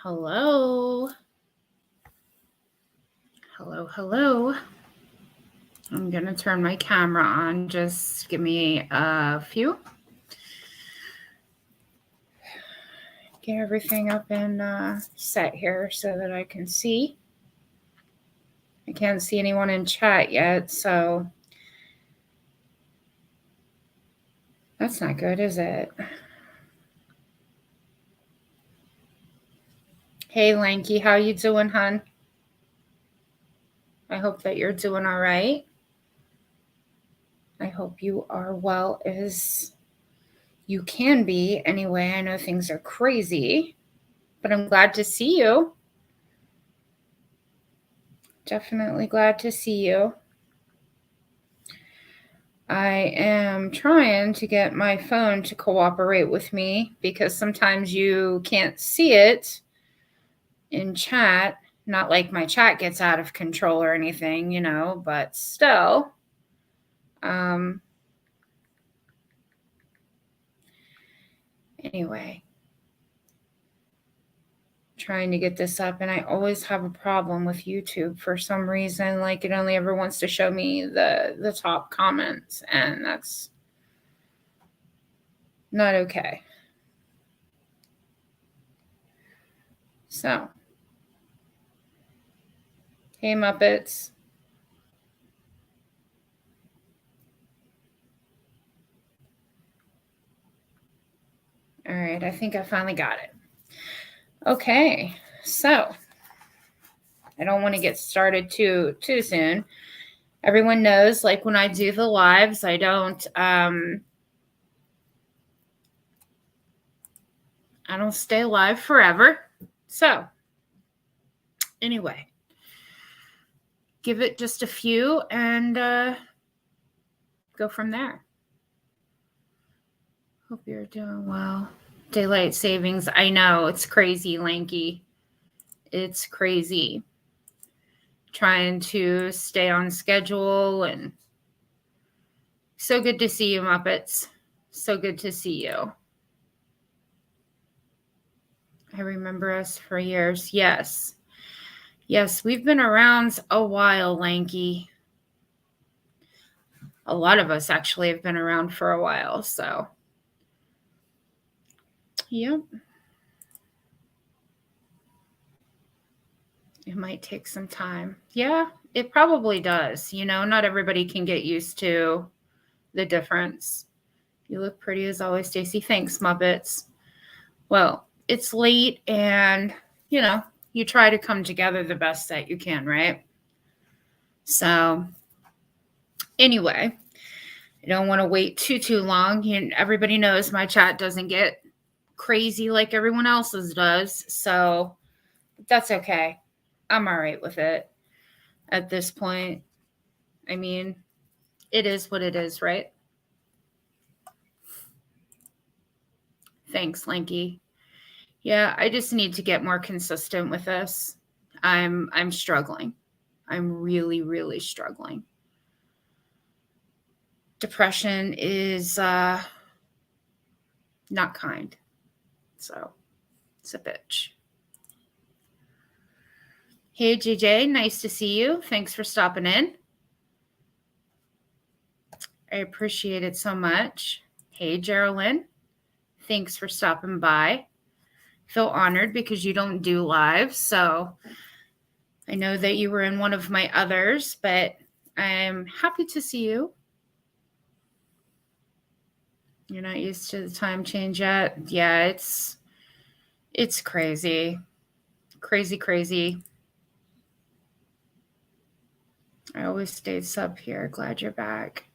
Hello. Hello. I'm going to turn my camera on. Just give me a few. Get everything up and set here so that I can see. I can't see anyone in chat yet, so that's not good, is it? Hey, Lanky, how you doing, hon? I hope that you're doing all right. I hope you are well as you can be. Anyway, I know things are crazy, but I'm glad to see you. Definitely glad to see you. I am trying to get my phone to cooperate with me because sometimes you can't see it in chat. Not like my chat gets out of control or anything, but still. Anyway, trying to get this up, and I always have a problem with YouTube for some reason. Like, it only ever wants to show me the top comments, and that's not okay. So, hey, Muppets. All right, I think I finally got it. Okay, so I don't want to get started too soon. Everyone knows, like, when I do the lives, I don't stay live forever. So anyway, give it just a few and go from there. Hope you're doing well. Daylight savings. I know, it's crazy, Lanky. It's crazy. Trying to stay on schedule, and so good to see you, Muppets. So good to see you. I remember us for years. Yes, we've been around a while, Lanky. A lot of us actually have been around for a while, so. Yep. It might take some time. Yeah, it probably does. Not everybody can get used to the difference. You look pretty as always, Stacy. Thanks, Muppets. Well, it's late, and, you try to come together the best that you can, right? So, anyway, I don't want to wait too long. Everybody knows my chat doesn't get crazy like everyone else's does, so that's okay. I'm all right with it at this point. I mean, it is what it is, right? Thanks, Lanky. Yeah, I just need to get more consistent with this. I'm struggling. I'm really, really struggling. Depression is not kind. So it's a bitch. Hey, JJ, nice to see you. Thanks for stopping in. I appreciate it so much. Hey, Geraldine, thanks for stopping by. Feel honored because you don't do live, so I know that you were in one of my others, but I'm happy to see you. You're not used to the time change yet? Yeah, it's crazy. Crazy. I always stayed sub here. Glad you're back.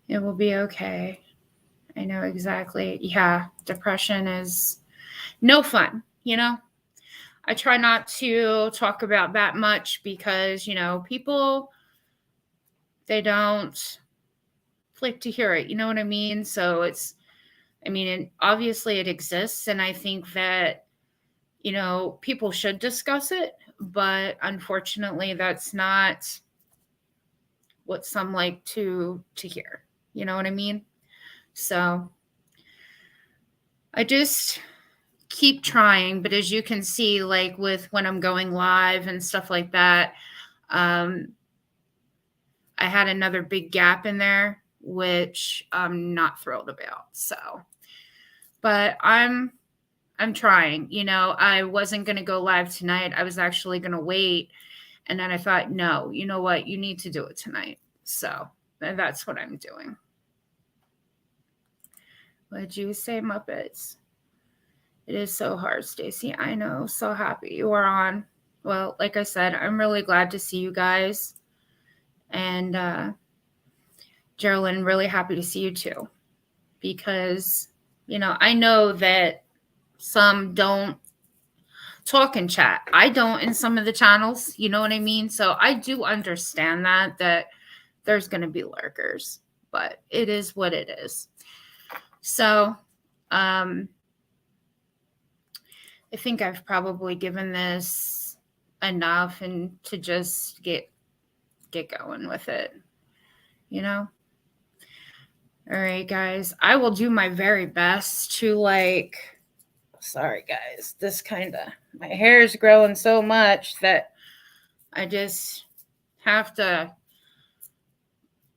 It will be okay. I know exactly. Yeah, depression is no fun, I try not to talk about that much because, people, they don't like to hear it. You know what I mean? So obviously it exists. And I think that, people should discuss it. But unfortunately, that's not what some like to hear. You know what I mean? So I just keep trying. But as you can see, like with when I'm going live and stuff like that, I had another big gap in there, which I'm not thrilled about. So, but I'm trying. I wasn't going to go live tonight. I was actually going to wait. And then I thought, no, you know what? You need to do it tonight. So that's what I'm doing. What did you say, Muppets? It is so hard, Stacy. I know. So happy you are on. Well, like I said, I'm really glad to see you guys. And Geraldine, really happy to see you too. Because, I know that some don't talk and chat. I don't in some of the channels, you know what I mean? So I do understand that there's going to be lurkers, but it is what it is. So, I think I've probably given this enough and to just get going with it, All right, guys, I will do my very best to sorry guys, my hair is growing so much that I just have to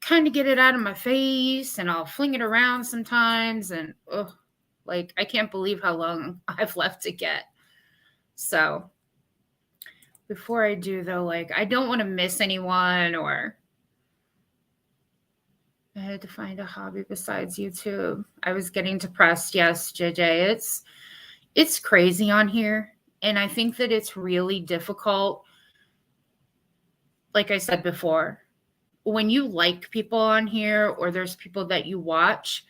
kind of get it out of my face, and I'll fling it around sometimes, and I can't believe how long I've left to get. So before I do though, I don't want to miss anyone, or I had to find a hobby besides YouTube. I was getting depressed. Yes, JJ, it's crazy on here. And I think that it's really difficult. Like I said before, when you like people on here, or there's people that you watch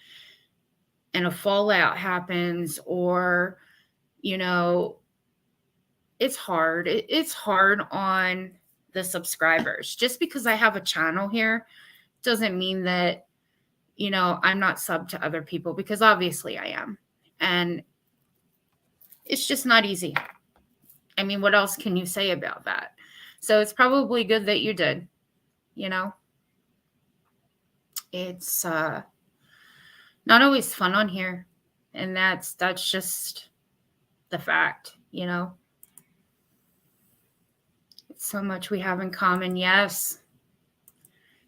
and a fallout happens, or, it's hard. It's hard on the subscribers. Just because I have a channel here doesn't mean that, I'm not subbed to other people, because obviously I am. And it's just not easy. I mean, what else can you say about that? So it's probably good that you did, It's not always fun on here. And that's just the fact, It's so much we have in common. Yes.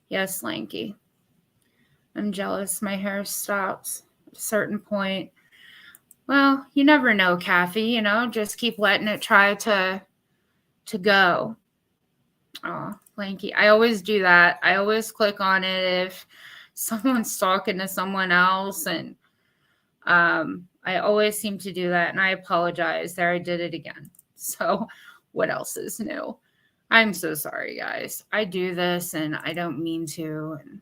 Yes, Lanky. I'm jealous. My hair stops at a certain point. Well, you never know, Kathy, just keep letting it try to go. Oh, Lanky. I always do that. I always click on it if someone's talking to someone else, and I always seem to do that, and I apologize. There, I did it again. So what else is new? I'm so sorry, guys. I do this, and I don't mean to, and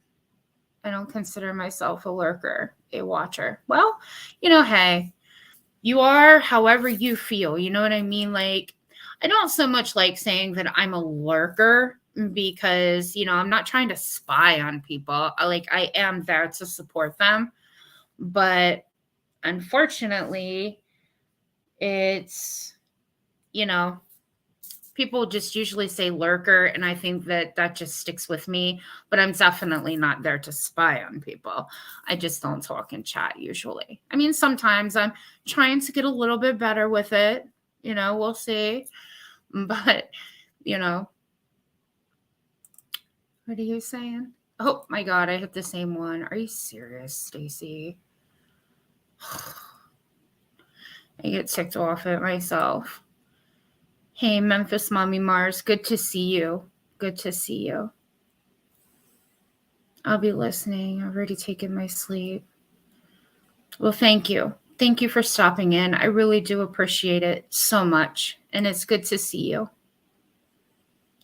I don't consider myself a lurker, a watcher. Well, hey, you are however you feel. You know what I mean? I don't so much like saying that I'm a lurker, because, I'm not trying to spy on people. I am there to support them. But unfortunately, it's, people just usually say lurker, and I think that just sticks with me. But I'm definitely not there to spy on people. I just don't talk and chat usually. I mean, sometimes I'm trying to get a little bit better with it. We'll see. But, what are you saying? Oh my God, I hit the same one. Are you serious, Stacy? I get ticked off at myself. Hey, Memphis Mommy Mars, good to see you. Good to see you. I'll be listening. I've already taken my sleep. Well, thank you. Thank you for stopping in. I really do appreciate it so much. And it's good to see you.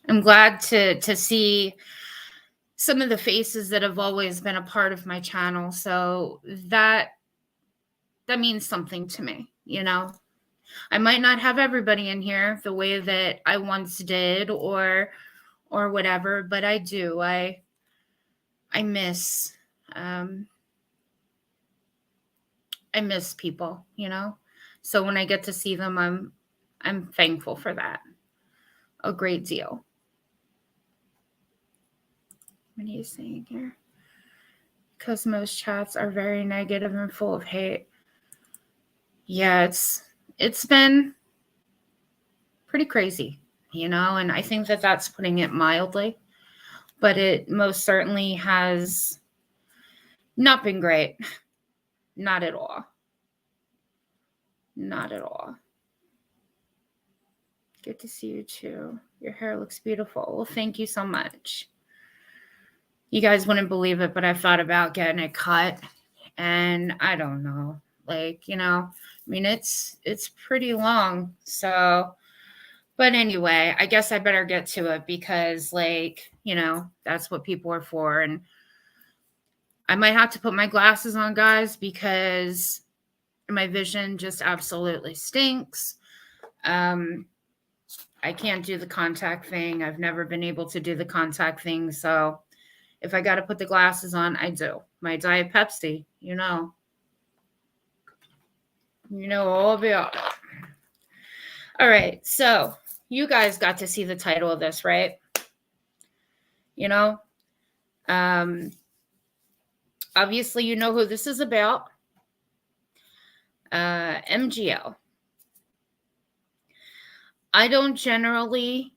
I'm glad to see some of the faces that have always been a part of my channel. So that means something to me, I might not have everybody in here the way that I once did, or whatever, but I do. I miss I miss people, So when I get to see them, I'm thankful for that a great deal. What are you saying here? Because most chats are very negative and full of hate. Yeah, it's been pretty crazy, and I think that that's putting it mildly, but it most certainly has not been great. Not at all. Not at all. Good to see you too. Your hair looks beautiful. Well, thank you so much. You guys wouldn't believe it, but I've thought about getting it cut, and I don't know. It's pretty long. So, but anyway, I guess I better get to it because, that's what people are for. And I might have to put my glasses on, guys, because my vision just absolutely stinks. I can't do the contact thing. I've never been able to do the contact thing. So if I got to put the glasses on, I do. My Diet Pepsi, all about it. All right. So you guys got to see the title of this, right? Obviously, you know who this is about. MGL. I don't generally,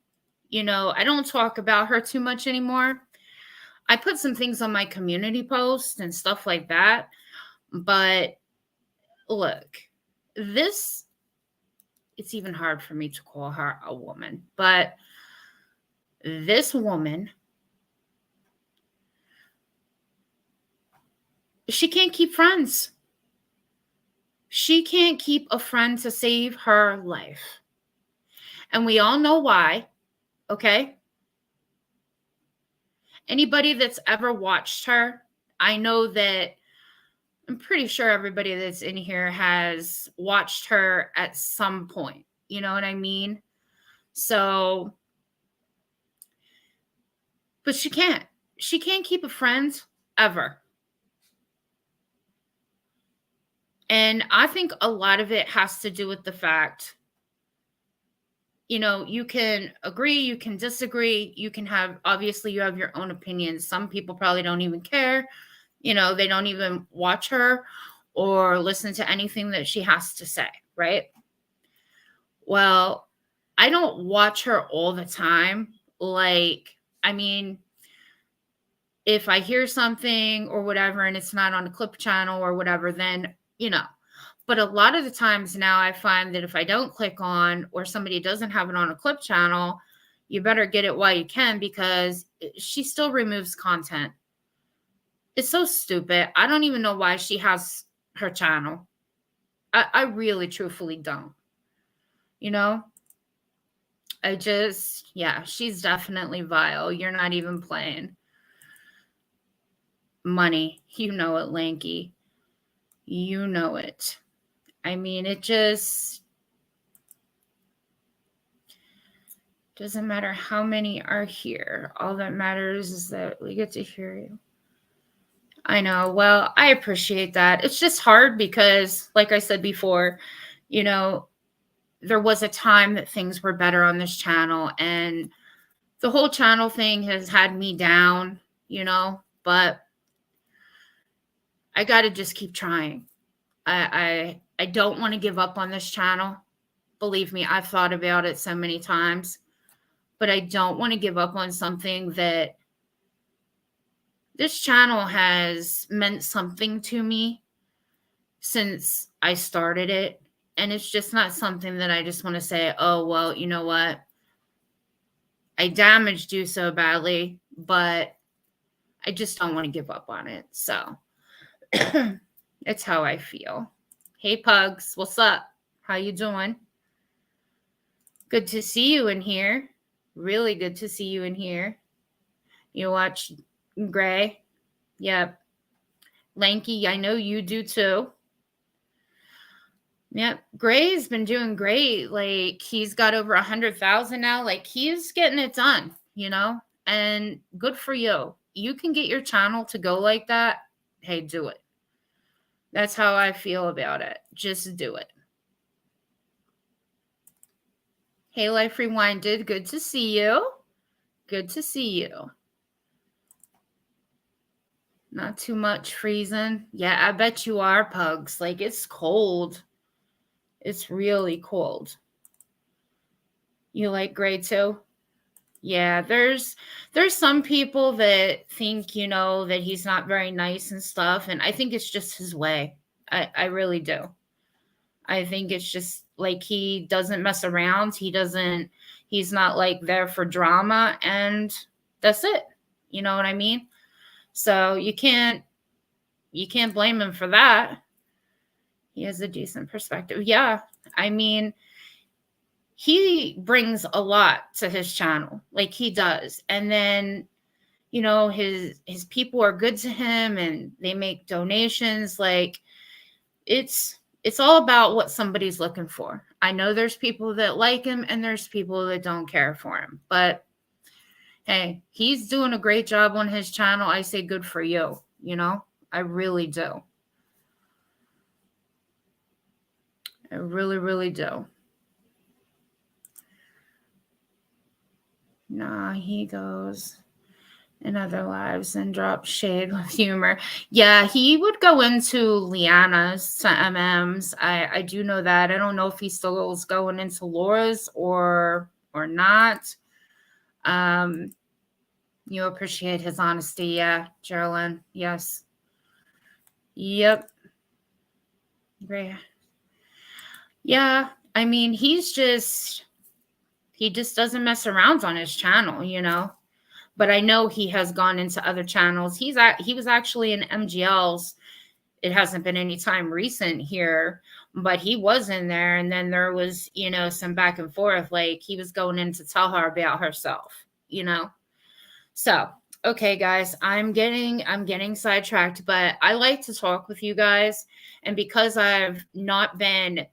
I don't talk about her too much anymore. I put some things on my community post and stuff like that. But look, it's even hard for me to call her a woman. But this woman, she can't keep friends. She can't keep a friend to save her life. And we all know why, okay? Anybody that's ever watched her, I'm pretty sure everybody that's in here has watched her at some point. You know what I mean? So, but she can't keep a friend ever. And I think a lot of it has to do with the fact, you can agree, you can disagree, you have your own opinions. Some people probably don't even care. They don't even watch her or listen to anything that she has to say, right? Well, I don't watch her all the time. If I hear something or whatever and it's not on a clip channel or whatever, then, but a lot of the times now I find that if I don't click on or somebody doesn't have it on a clip channel, you better get it while you can because she still removes content. It's so stupid. I don't even know why she has her channel. I really truthfully don't. She's definitely vile. You're not even playing. Money. You know it, Lanky. You know it. It just doesn't matter how many are here. All that matters is that we get to hear you. I know. Well, I appreciate that. It's just hard because, like I said before, there was a time that things were better on this channel, and the whole channel thing has had me down, but I got to just keep trying. I don't want to give up on this channel. Believe me, I've thought about it so many times, but I don't want to give up on something that this channel has meant something to me since I started it. And it's just not something that I just want to say, oh, well, you know what? I damaged you so badly, but I just don't want to give up on it. So it's how I feel. Hey, Pugs, what's up? How you doing? Good to see you in here. Really good to see you in here. You watch Gray? Yep. Lanky, I know you do too. Yep. Gray's been doing great. He's got over 100,000 now. He's getting it done, and good for you. You can get your channel to go like that. Hey, do it. That's how I feel about it. Just do it. Hey, Life Rewinded. Good to see you. Good to see you. Not too much freezing. Yeah, I bet you are, Pugs. It's cold. It's really cold. You like gray too? Yeah, there's some people that think, that he's not very nice and stuff, and I think it's just his way. I really do. I think it's just like he doesn't mess around. He's not like there for drama, and that's it. You know what I mean? So you can't blame him for that. He has a decent perspective. Yeah. I mean, he brings a lot to his channel. Like he does. And then, his people are good to him and they make donations. Like it's all about what somebody's looking for. I know there's people that like him and there's people that don't care for him. But hey, he's doing a great job on his channel. I say good for you, I really do. I really, really do. Nah, he goes in other lives and drops shade with humor. Yeah, he would go into Liana's to MM's. I do know that. I don't know if he still is going into Laura's or not. You appreciate his honesty, yeah, Geraldine. Yes. Yep. Great. Yeah, I mean, he just doesn't mess around on his channel. But I know he has gone into other channels. He was actually in MGL's. It hasn't been any time recent here, but he was in there, and then there was, some back and forth. Like he was going in to tell her about herself. So, okay, guys, I'm getting sidetracked, but I like to talk with you guys, and because I've not been,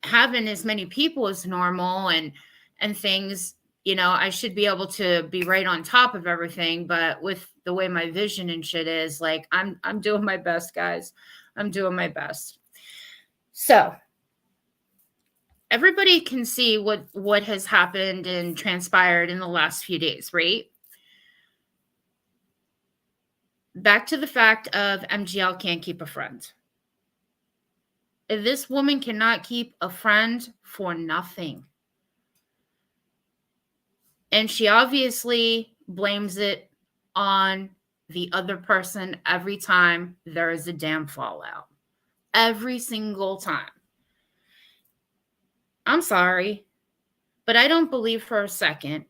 having as many people as normal and things, I should be able to be right on top of everything. But with the way my vision and shit is, like, I'm doing my best, guys. I'm doing my best. So everybody can see what has happened and transpired in the last few days, right? Back to the fact of MGL can't keep a friend. This woman cannot keep a friend for nothing. And she obviously blames it on the other person every time there is a damn fallout. Every single time. I'm sorry, but I don't believe for a second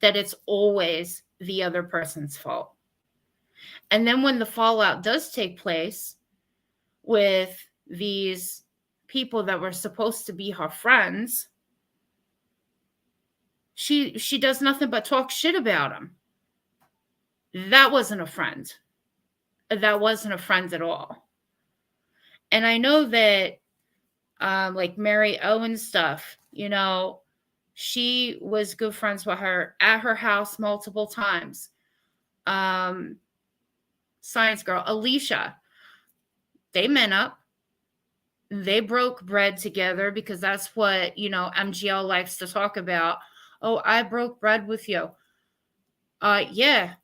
that it's always the other person's fault. And then when the fallout does take place with these people that were supposed to be her friends, she does nothing but talk shit about them. That wasn't a friend. That wasn't a friend at all. And I know that like Mary Owen stuff, she was good friends with her at her house multiple times. Science girl, Alicia, they met up. They broke bread together because that's what, MGL likes to talk about. Oh, I broke bread with you. Yeah,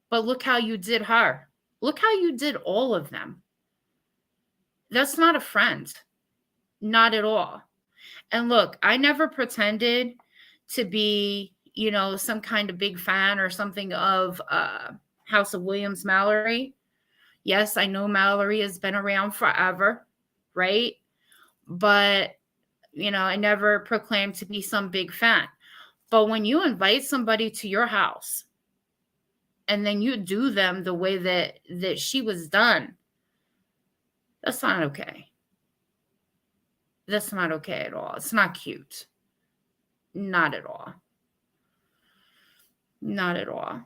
but look how you did her. Look how you did all of them. That's not a friend. Not at all. And look, I never pretended to be, some kind of big fan or something of House of Williams Mallory. Yes, I know Mallory has been around forever, right? But, I never proclaimed to be some big fan. But when you invite somebody to your house and then you do them the way that she was done, that's not okay. That's not okay at all. It's not cute. Not at all. Not at all.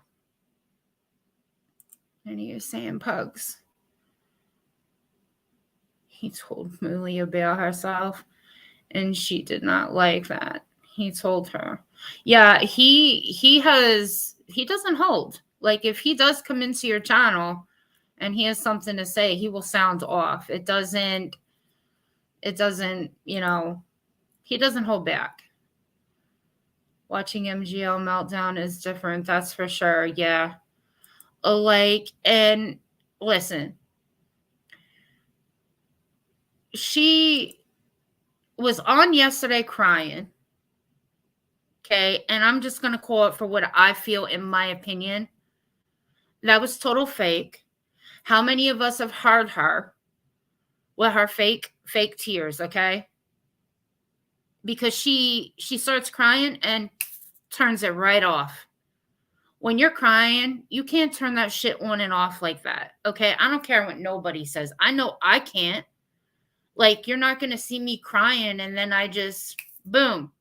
And he is saying pugs. He told Mooly about herself, and she did not like that. He told her. Yeah, he doesn't hold. Like, if he does come into your channel and he has something to say, he will sound off. It doesn't, he doesn't hold back. Watching MGL meltdown is different, that's for sure. Yeah. And listen, she was on yesterday crying. Okay. And I'm just going to call it for what I feel, in my opinion. That was total fake. How many of us have heard her with her fake tears? Okay. Because she starts crying and turns it right off. When you're crying, you can't turn that shit on and off like that. Okay. I don't care what nobody says. I know I can't. Like, you're not going to see me crying and then I just, boom,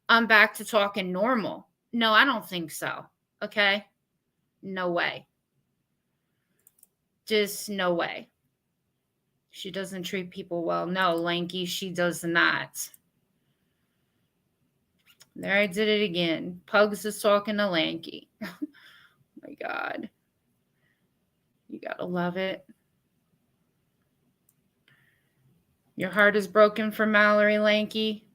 I'm back to talking normal. No, I don't think so. Okay. No way. Just no way. She doesn't treat people well. No, Lanky, she does not. There, I did it again. Pugs is talking to Lanky. Oh my God. You gotta love it. Your heart is broken for Mallory, Lanky.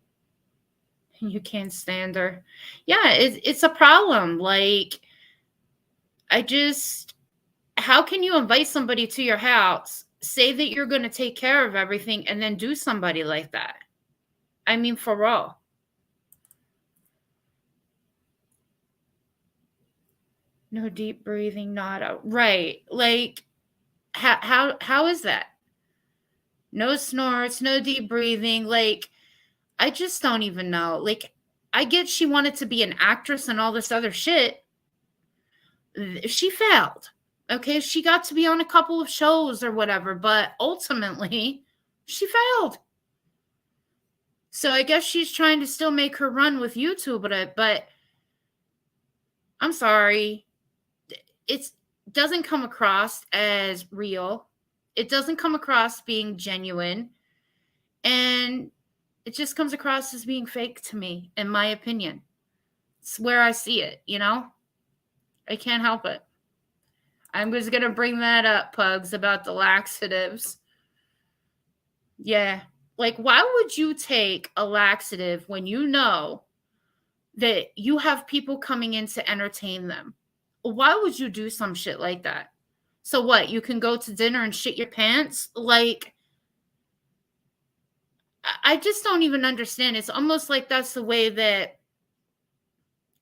You can't stand her. Yeah, it's a problem. Like, how can you invite somebody to your house, say that you're going to take care of everything, and then do somebody like that? I mean, for real. No deep breathing, nada. Right. Like, how is that? No snorts, no deep breathing. Like, I just don't even know. Like, I get she wanted to be an actress and all this other shit. She failed. Okay, she got to be on a couple of shows or whatever, but ultimately, she failed. So I guess she's trying to still make her run with YouTube, but I'm sorry. It doesn't come across as real. It doesn't come across being genuine. And it just comes across as being fake to me, in my opinion. It's where I see it, you know? I can't help it. I'm just going to bring that up, Pugs, about the laxatives. Yeah. Like, why would you take a laxative when you know that you have people coming in to entertain them? Why would you do some shit like that? So what? You can go to dinner and shit your pants? Like, I just don't even understand. It's almost like that's the way that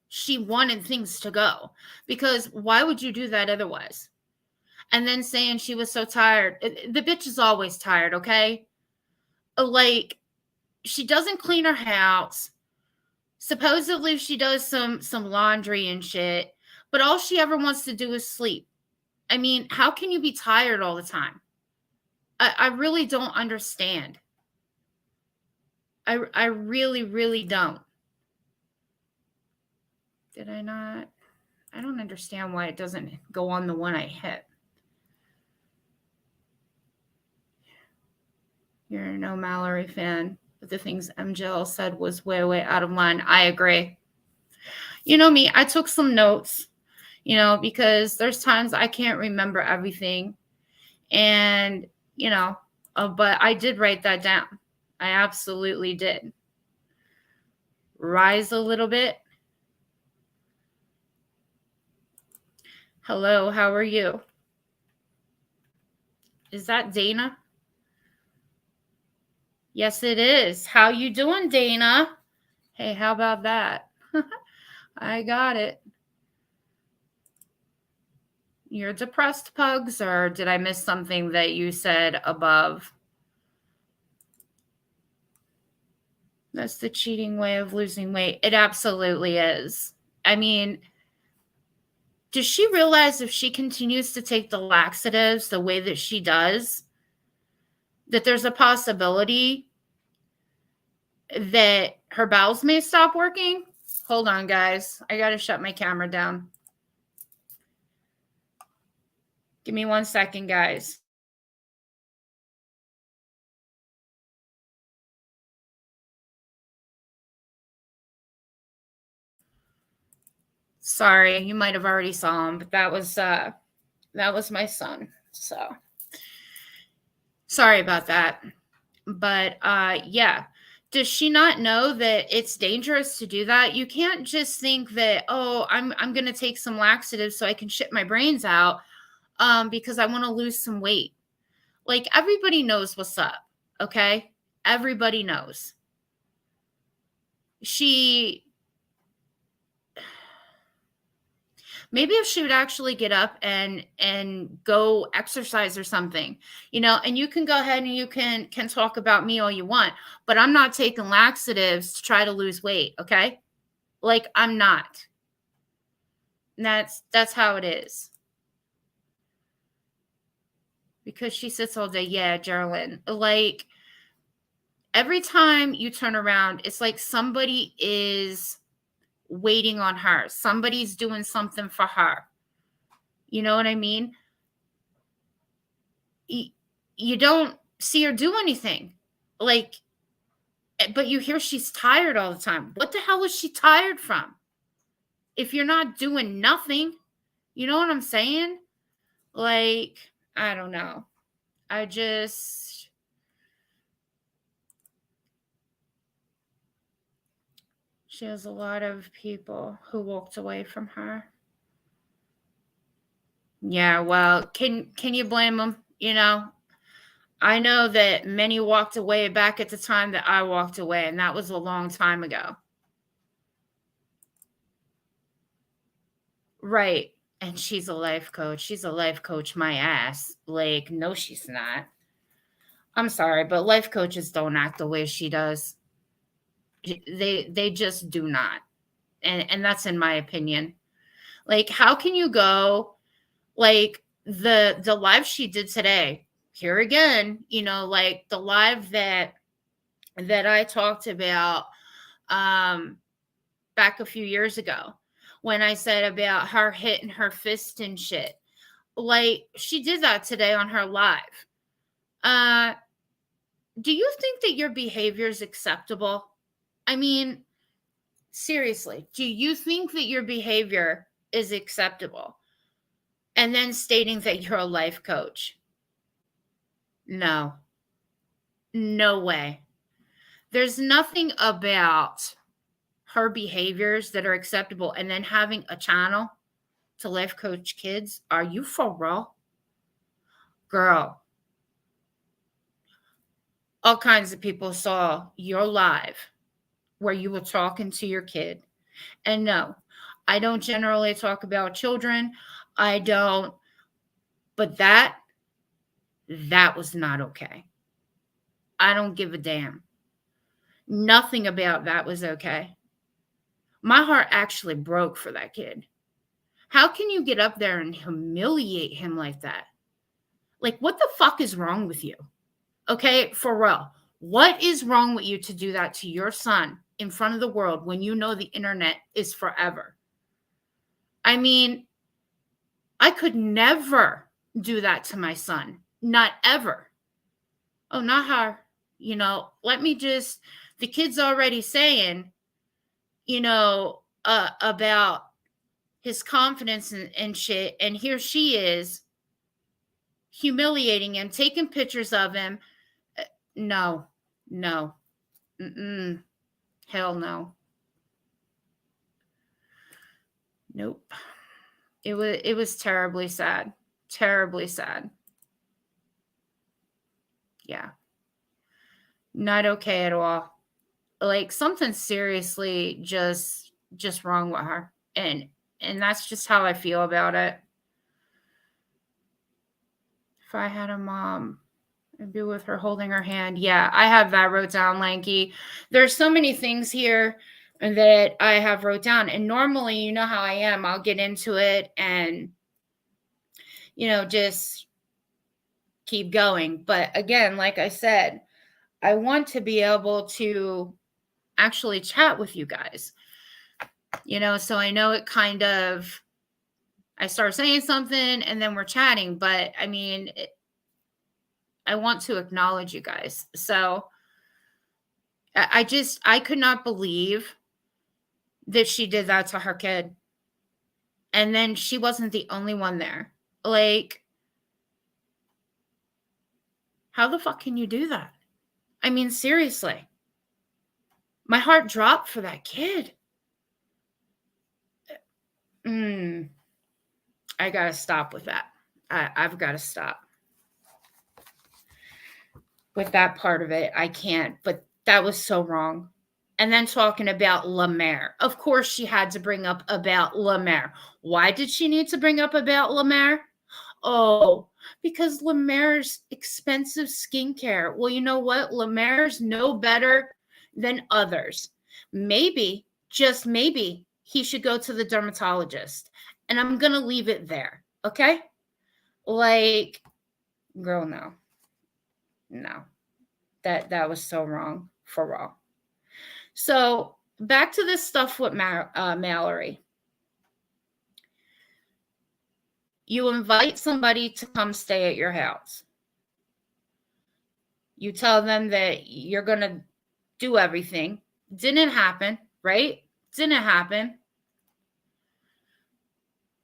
she wanted things to go. Because why would you do that otherwise? And then saying she was so tired. The bitch is always tired, okay? Like, she doesn't clean her house. Supposedly she does some laundry and shit, but all she ever wants to do is sleep. I mean, how can you be tired all the time? I really don't understand. I really, really don't. Did I not? I don't understand why it doesn't go on the one I hit. You're no Mallory fan, but the things MJL said was way, way out of line. I agree. You know me, I took some notes, because there's times I can't remember everything. And, but I did write that down. I absolutely did. Rise a little bit. Hello, how are you? Is that Dana? Yes, it is. How you doing, Dana? Hey, how about that? I got it. You're depressed, Pugs, or did I miss something that you said above? That's the cheating way of losing weight. It absolutely is. I mean, does she realize if she continues to take the laxatives the way that she does, that there's a possibility that her bowels may stop working? Hold on, guys. I got to shut my camera down. Give me 1 second, guys. Sorry, you might have already saw him, but that was my son. So sorry about that. But yeah. Does she not know that it's dangerous to do that? You can't just think that, oh, I'm going to take some laxatives so I can shit my brains out because I want to lose some weight. Like, everybody knows what's up, Okay? Everybody knows. She maybe if she would actually get up and go exercise or something, and you can go ahead and you can talk about me all you want, but I'm not taking laxatives to try to lose weight, okay? Like, I'm not. And that's how it is. Because she sits all day. Yeah, Geraldine. Like, every time you turn around, it's like somebody is waiting on her. Somebody's doing something for her. You know what I mean? You don't see her do anything. Like, but you hear she's tired all the time. What the hell is she tired from? If you're not doing nothing, you know what I'm saying? Like, I don't know. She has a lot of people who walked away from her. Yeah, well, can you blame them? I know that many walked away back at the time that I walked away, and that was a long time ago. Right. And she's a life coach. She's a life coach, my ass. Like, no, she's not. I'm sorry, but life coaches don't act the way she does. They just do not. And that's in my opinion. Like, how can you go, like, the live she did today, here again, like the live that I talked about back a few years ago when I said about her hitting her fist and shit. Like, she did that today on her live. Do you think that your behavior is acceptable? I mean, seriously, do you think that your behavior is acceptable? And then stating that you're a life coach. No. No way. There's nothing about her behaviors that are acceptable, and then having a channel to life coach kids. Are you for real? Girl, all kinds of people saw your live where you were talking to your kid. And no, I don't generally talk about children. I don't, but that was not okay. I don't give a damn. Nothing about that was okay. My heart actually broke for that kid. How can you get up there and humiliate him like that? Like, what the fuck is wrong with you? Okay, for real. What is wrong with you to do that to your son in front of the world when you know the internet is forever? I mean, I could never do that to my son. Not ever. Oh, not her. The kid's already saying, about his confidence and shit. And here she is humiliating him, taking pictures of him. No, no. Mm-mm. Hell no. Nope. It was terribly sad. Terribly sad. Yeah. Not okay at all. Like, something seriously just wrong with her. And that's just how I feel about it. If I had a mom, I'd be with her holding her hand. Yeah, I have that wrote down, Lanky. There's so many things here that I have wrote down. And normally, you know how I am. I'll get into it and, just keep going. But again, like I said, I want to be able to actually chat with you guys. So I know it kind of, I start saying something and then we're chatting, but I mean, I want to acknowledge you guys. So I could not believe that she did that to her kid. And then she wasn't the only one there. Like, how the fuck can you do that? I mean, seriously. My heart dropped for that kid. I gotta stop with that. I've got to stop. with that part of it. I can't, but that was so wrong. And then talking about Lemaire. Of course, she had to bring up about Lemaire. Why did she need to bring up about Lemaire? Oh, because Lemaire's expensive skincare. Well, you know what? Lemaire's no better than others. Maybe, just maybe, he should go to the dermatologist. And I'm going to leave it there. Okay? Like, girl, no. No. That was so wrong for raw. So back to this stuff with Mallory. You invite somebody to come stay at your house. You tell them that you're going to do everything. Didn't happen, right? Didn't happen.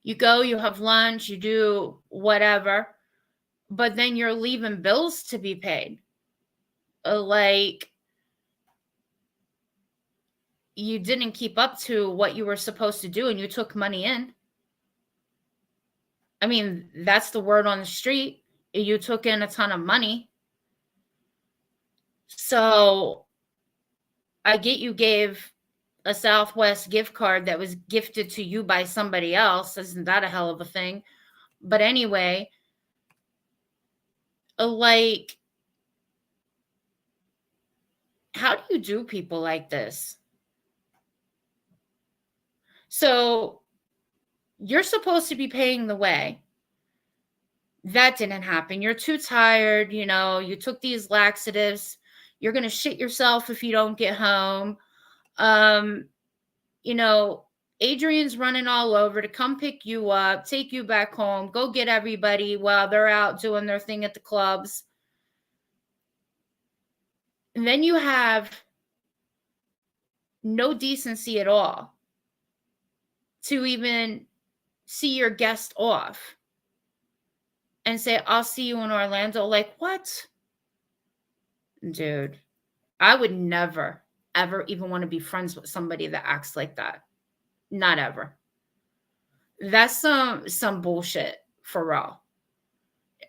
You go, you have lunch, you do whatever, but then you're leaving bills to be paid. Like, you didn't keep up to what you were supposed to do and you took money in. I mean, that's the word on the street. You took in a ton of money. So I get you gave a Southwest gift card that was gifted to you by somebody else. Isn't that a hell of a thing? But anyway, like, how do you do people like this? So you're supposed to be paying the way. That didn't happen. You're too tired. You took these laxatives. You're going to shit yourself if you don't get home. Adrian's running all over to come pick you up, take you back home, go get everybody while they're out doing their thing at the clubs. And then you have no decency at all to even see your guest off and say, I'll see you in Orlando. Like, what? Dude, I would never, ever even want to be friends with somebody that acts like that. Not ever. That's some bullshit for real.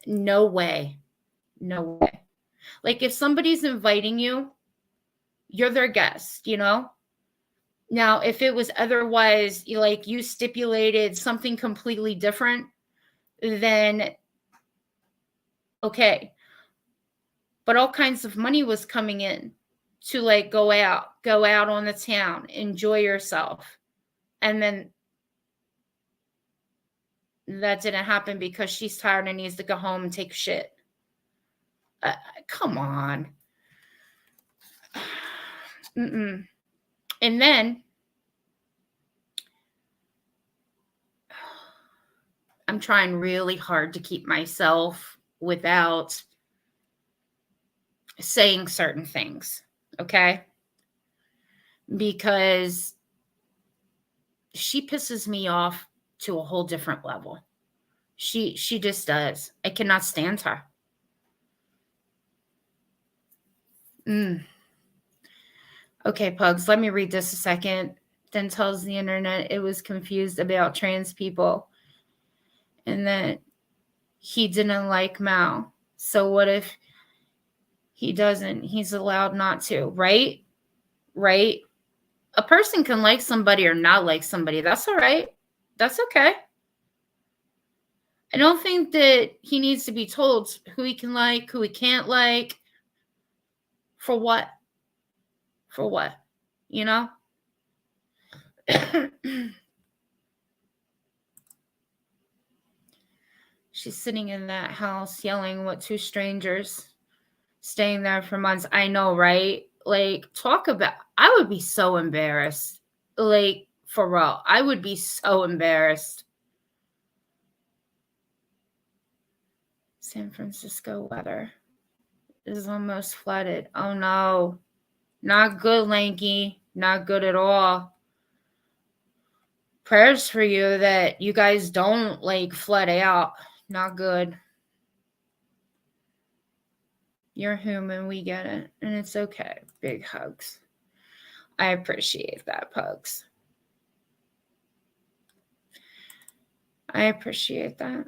No way. No way. Like, if somebody's inviting you, you're their guest, Now, if it was otherwise, like, you stipulated something completely different, then okay. But all kinds of money was coming in to, like, go out on the town, enjoy yourself. And then that didn't happen because she's tired and needs to go home and take shit. Come on. Mm-mm. And then I'm trying really hard to keep myself without saying certain things, okay? Because she pisses me off to a whole different level. She just does. I cannot stand her. Okay, Pugs, let me read this a second. Then tells the internet it was confused about trans people and that he didn't like Mal. So what if he doesn't? He's allowed not to, right? Right? A person can like somebody or not like somebody. That's all right. That's okay. I don't think that he needs to be told who he can like, who he can't like. For what? For what? She's sitting in that house yelling with two strangers, staying there for months. I know, right? Like, I would be so embarrassed. Like, for real. I would be so embarrassed. San Francisco weather is almost flooded. Oh no. Not good, Lanky. Not good at all. Prayers for you that you guys don't, like, flood out. Not good. You're human. We get it. And it's okay. Big hugs. I appreciate that, Pugs. I appreciate that.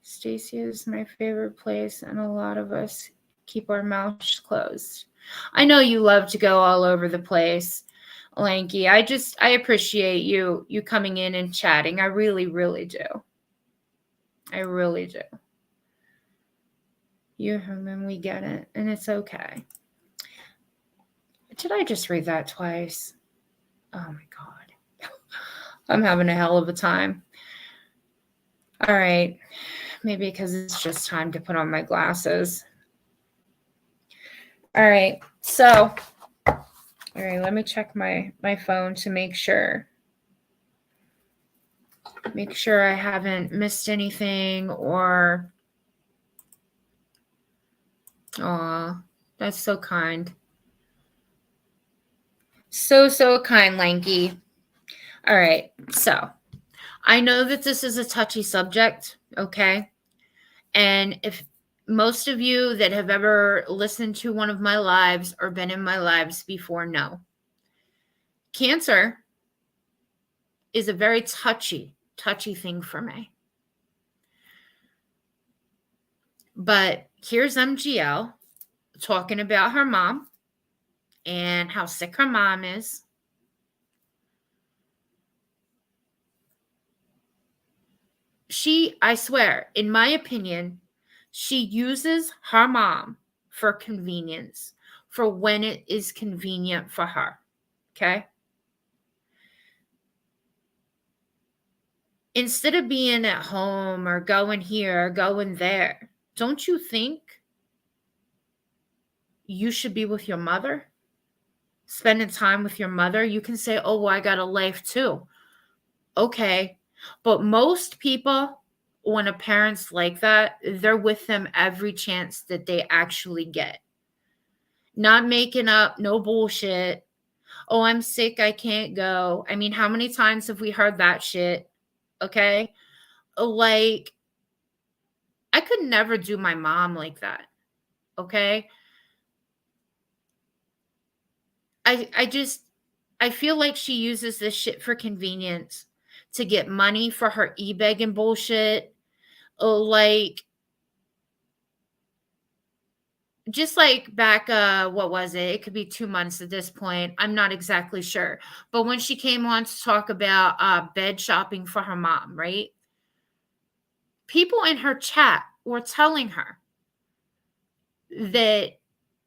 Stacy is my favorite place, and a lot of us Keep our mouths closed. I know you love to go all over the place, Lanky. I appreciate you coming in and chatting. I really, really do. I really do. You're human, we get it, and it's okay. Did I just read that twice? Oh my God. I'm having a hell of a time. All right. Maybe because it's just time to put on my glasses. All right. So, all right, let me check my phone to make sure. Make sure I haven't missed anything or... Aw, that's so kind. So kind, Lanky. All right. So, I know that this is a touchy subject, okay? And if most of you that have ever listened to one of my lives or been in my lives before know, cancer is a very touchy thing for me. But here's MGL talking about her mom and how sick her mom is. I swear, in my opinion, she uses her mom for convenience, for when it is convenient for her. Okay? Instead of being at home or going here or going there, don't you think you should be with your mother? Spending time with your mother? You can say, oh, well, I got a life too. Okay. But most people, when a parent's like that, they're with them every chance that they actually get. Not making up, no bullshit. Oh, I'm sick, I can't go. I mean, how many times have we heard that shit? Okay. Like, I could never do my mom like that. Okay. I feel like she uses this shit for convenience to get money for her e-begging bullshit. Like, just like back, what was it? It could be 2 months at this point. I'm not exactly sure. But when she came on to talk about bed shopping for her mom, right? People in her chat were telling her that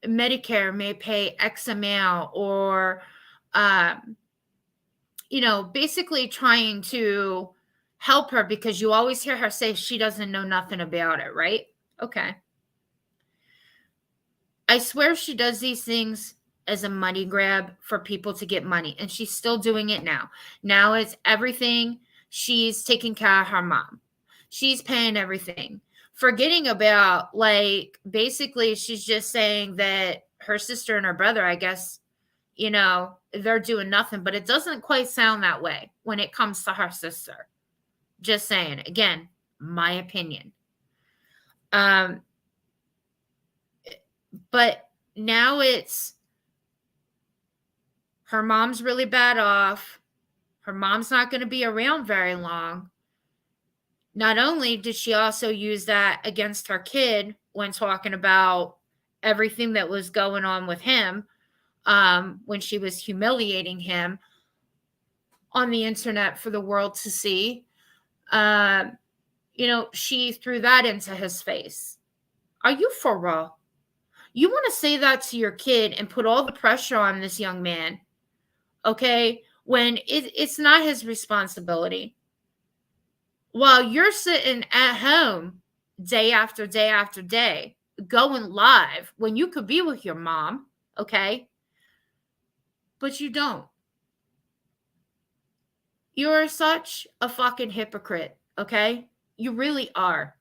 Medicare may pay X amount or, basically trying to help her because you always hear her say she doesn't know nothing about it, right? Okay. I swear she does these things as a money grab for people to get money, and she's still doing it now. Now it's everything. She's taking care of her mom. She's paying everything. Forgetting about, like, basically she's just saying that her sister and her brother, I guess, they're doing nothing, but it doesn't quite sound that way when it comes to her sister. Just saying. Again, my opinion. But now it's her mom's really bad off. Her mom's not going to be around very long. Not only did she also use that against her kid when talking about everything that was going on with him, when she was humiliating him on the internet for the world to see, she threw that into his face. Are you for real? You want to say that to your kid and put all the pressure on this young man, okay, when it's not his responsibility? While you're sitting at home day after day after day, going live when you could be with your mom, okay? But you don't. You're such a fucking hypocrite, okay? You really are.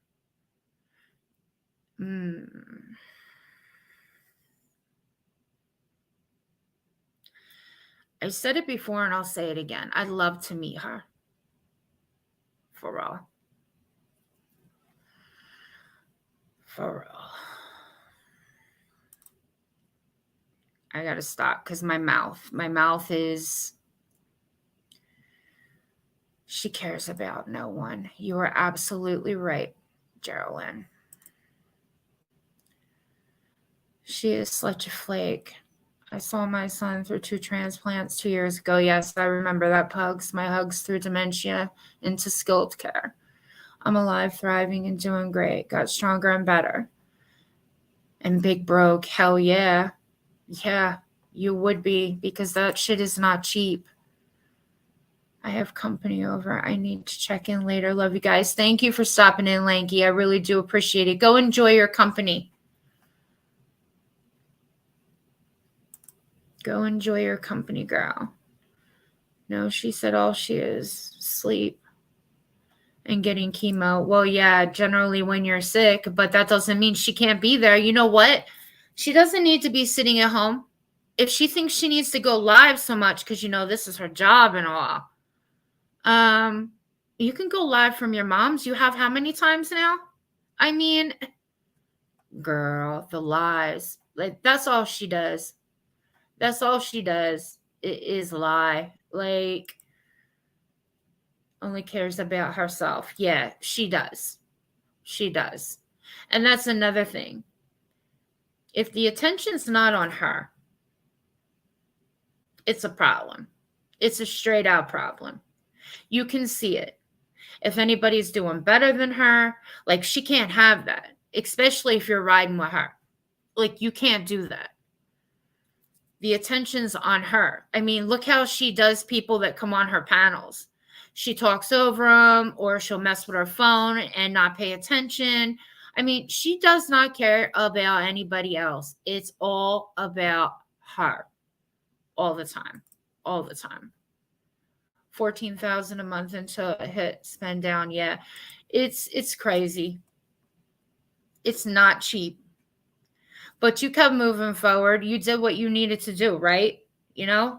I said it before and I'll say it again. I'd love to meet her. For real. For real. I gotta stop because my mouth is... She cares about no one. You are absolutely right, Geraldine. She is such a flake. I saw my son through 2 transplants 2 years ago. Yes, I remember that, Pugs. My hugs through dementia into skilled care. I'm alive, thriving, and doing great. Got stronger and better. And big broke. Hell yeah. Yeah, you would be, because that shit is not cheap. I have company over. I need to check in later. Love you guys. Thank you for stopping in, Lanky. I really do appreciate it. Go enjoy your company. Go enjoy your company, girl. No, she said all she is sleep and getting chemo. Well, yeah, generally when you're sick, but that doesn't mean she can't be there. You know what? She doesn't need to be sitting at home. If she thinks she needs to go live so much, because this is her job and all, you can go live from your mom's. You have how many times now? I mean, girl, the lies. Like, that's all she does. That's all she does. It is lie. Like, only cares about herself. Yeah, she does. She does. And that's another thing. If the attention's not on her, it's a problem. It's a straight out problem. You can see it. If anybody's doing better than her, like, she can't have that, especially if you're riding with her. Like, you can't do that. The attention's on her. I mean, look how she does people that come on her panels. She talks over them, or she'll mess with her phone and not pay attention. I mean, she does not care about anybody else. It's all about her all the time. All the time. 14,000 a month until it hit spend down. Yeah, it's crazy. It's not cheap. But you kept moving forward. You did what you needed to do, right? You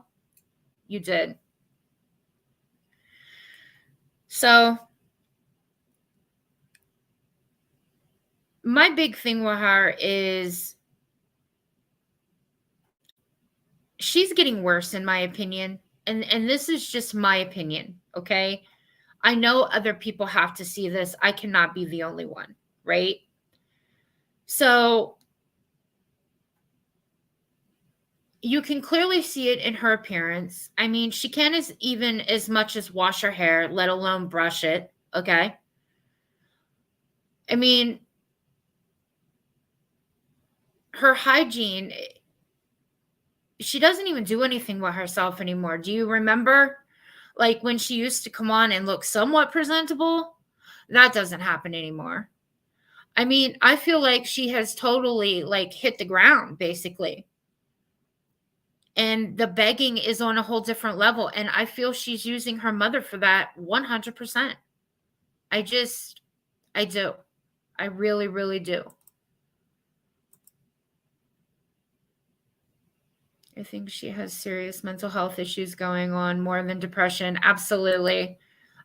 did. So my big thing with her is she's getting worse, in my opinion. And this is just my opinion, okay? I know other people have to see this. I cannot be the only one, right? So you can clearly see it in her appearance. I mean, she can't even as much as wash her hair, let alone brush it, okay? I mean, her hygiene, she doesn't even do anything with herself anymore. Do you remember, like, when she used to come on and look somewhat presentable? That doesn't happen anymore. I mean, I feel like she has totally, like, hit the ground, basically. And the begging is on a whole different level. And I feel she's using her mother for that 100%. I do. I really, really do. I think she has serious mental health issues going on, more than depression. Absolutely.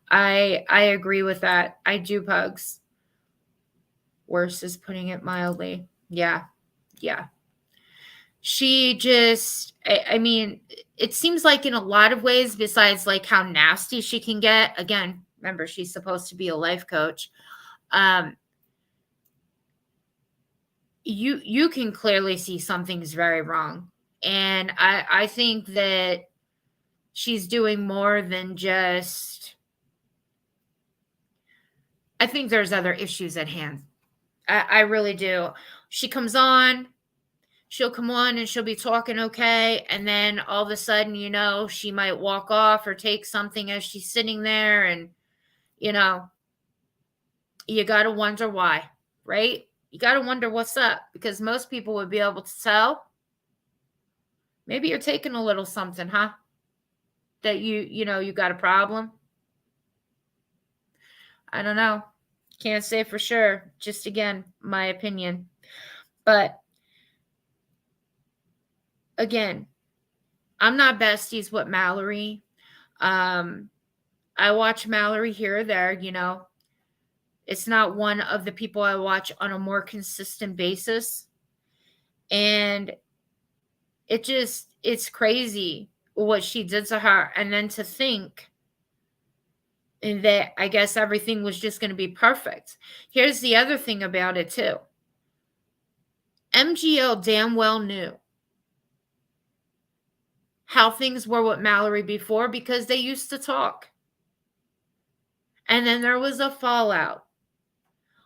I agree with that. I do, Pugs. Worse is putting it mildly. Yeah. Yeah. She just, I mean, it seems like in a lot of ways, besides like how nasty she can get, again, remember, she's supposed to be a life coach. You can clearly see something's very wrong. And I think that she's doing more than just, I think there's other issues at hand. I really do. She'll come on and she'll be talking okay. And then all of a sudden, she might walk off or take something as she's sitting there. And, you got to wonder why, right? You got to wonder what's up, because most people would be able to tell. Maybe you're taking a little something, huh? That you got a problem. I don't know. Can't say for sure. Just, again, my opinion. But again, I'm not besties with Mallory. I watch Mallory here or there, It's not one of the people I watch on a more consistent basis. And it's crazy what she did to her. And then to think that I guess everything was just going to be perfect. Here's the other thing about it too. MGL damn well knew how things were with Mallory before because they used to talk. And then there was a fallout.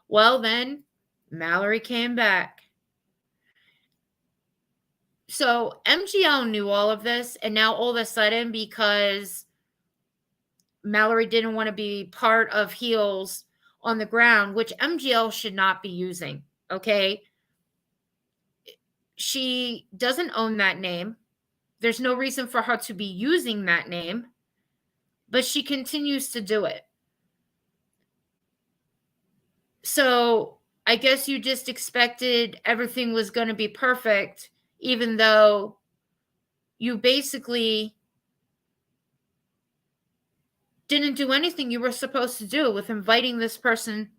Well, then Mallory came back. So MGL knew all of this, and now all of a sudden, because Mallory didn't want to be part of heels on the ground, which MGL should not be using, okay? She doesn't own that name. There's no reason for her to be using that name, but she continues to do it. So I guess you just expected everything was going to be perfect, even though you basically didn't do anything you were supposed to do with inviting this person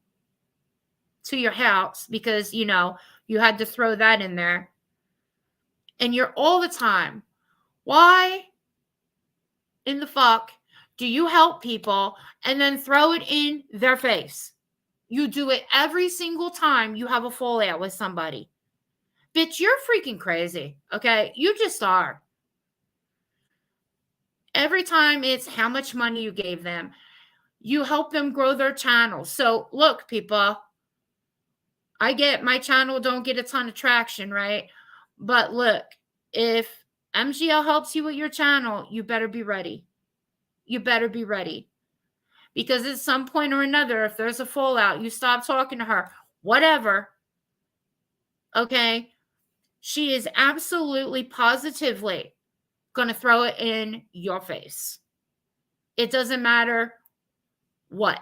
to your house because, you know, you had to throw that in there. And you're all the time, why in the fuck do you help people and then throw it in their face? You do it every single time you have a fallout with somebody. Bitch, you're freaking crazy, okay? You just are. Every time it's how much money you gave them. You help them grow their channel. So look, people, I get my channel don't get a ton of traction, right? But look, if MGL helps you with your channel, you better be ready. You better be ready. Because at some point or another, if there's a fallout, you stop talking to her, whatever, okay, she is absolutely positively going to throw it in your face. It doesn't matter what.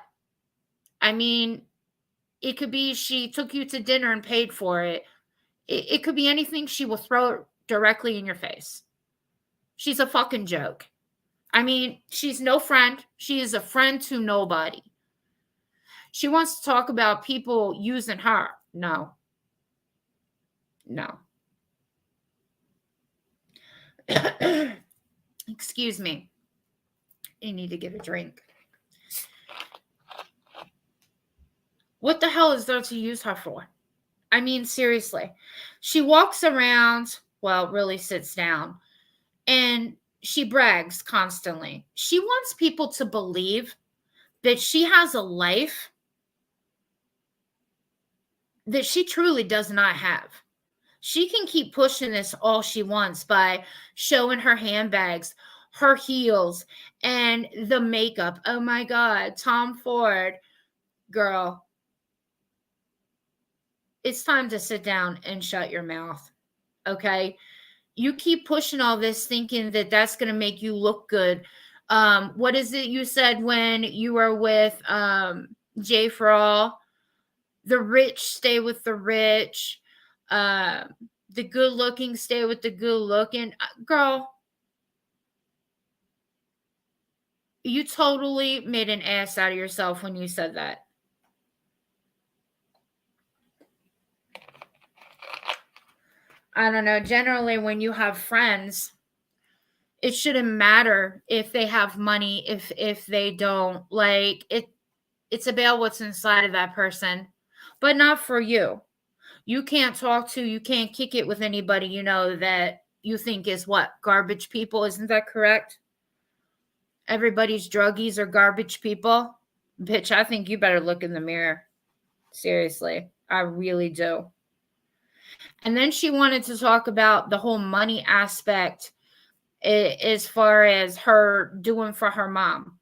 I mean, it could be she took you to dinner and paid for it. It could be anything. She will throw it directly in your face. She's a fucking joke. I mean, she's no friend. She is a friend to nobody. She wants to talk about people using her. No. No. Excuse me. You need to get a drink. What the hell is there to use her for? I mean, seriously. She walks around, well, really sits down, and she brags constantly. She wants people to believe that she has a life that she truly does not have. She can keep pushing this all she wants by showing her handbags, her heels, and the makeup. Oh my God, Tom Ford, girl. It's time to sit down and shut your mouth, okay? You keep pushing all this thinking that that's going to make you look good. What is it you said when you were with Jay for All? The rich stay with the rich. The good looking stay with the good looking. Girl, you totally made an ass out of yourself when you said that. I don't know. Generally, when you have friends, it shouldn't matter if they have money, if they don't. Like it's about what's inside of that person, but not for you. You can't you can't kick it with anybody you know that you think is what? Garbage people, isn't that correct? Everybody's druggies are garbage people. Bitch, I think you better look in the mirror. Seriously, I really do. And then she wanted to talk about the whole money aspect as far as her doing for her mom.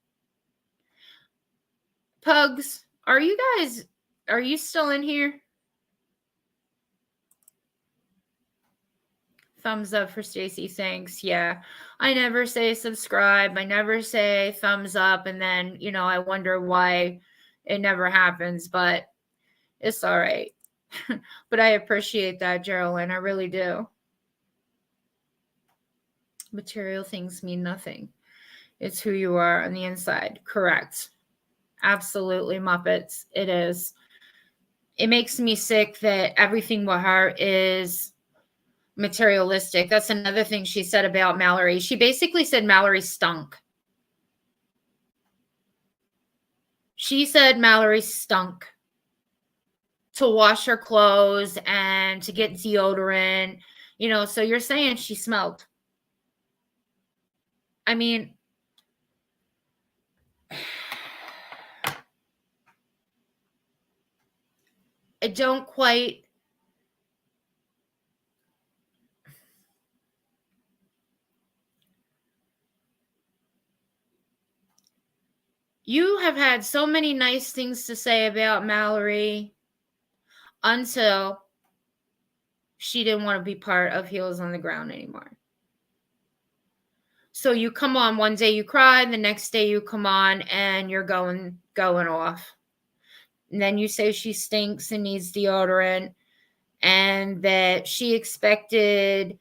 Pugs, are you still in here? Thumbs up for Stacy. Thanks. Yeah. I never say subscribe. I never say thumbs up. And then, you know, I wonder why it never happens, but it's all right. But I appreciate that, Geraldine. I really do. Material things mean nothing. It's who you are on the inside. Correct. Absolutely, Muppets. It is. It makes me sick that everything with her is materialistic. That's another thing she said about Mallory. She basically said Mallory stunk. She said Mallory stunk to wash her clothes and to get deodorant, so you're saying she smelled. I mean, I don't quite. You have had so many nice things to say about Mallory until she didn't want to be part of Heels on the Ground anymore. So you come on one day, you cry, the next day you come on and you're going off. And then you say she stinks and needs deodorant, and that she expected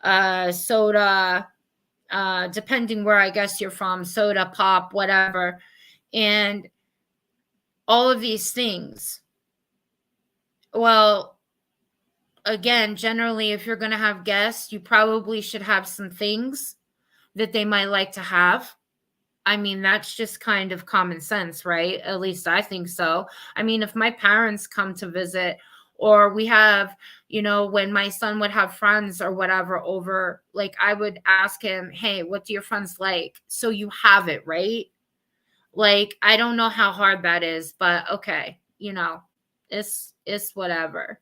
soda, depending where I guess you're from, soda, pop, whatever, and all of these things. Well, again, generally, if you're going to have guests, you probably should have some things that they might like to have. I mean, that's just kind of common sense, right? At least I think so. I mean, if my parents come to visit, or we have, when my son would have friends or whatever over, like I would ask him, hey, what do your friends like? So you have it, right? Like, I don't know how hard that is, but okay, it's whatever.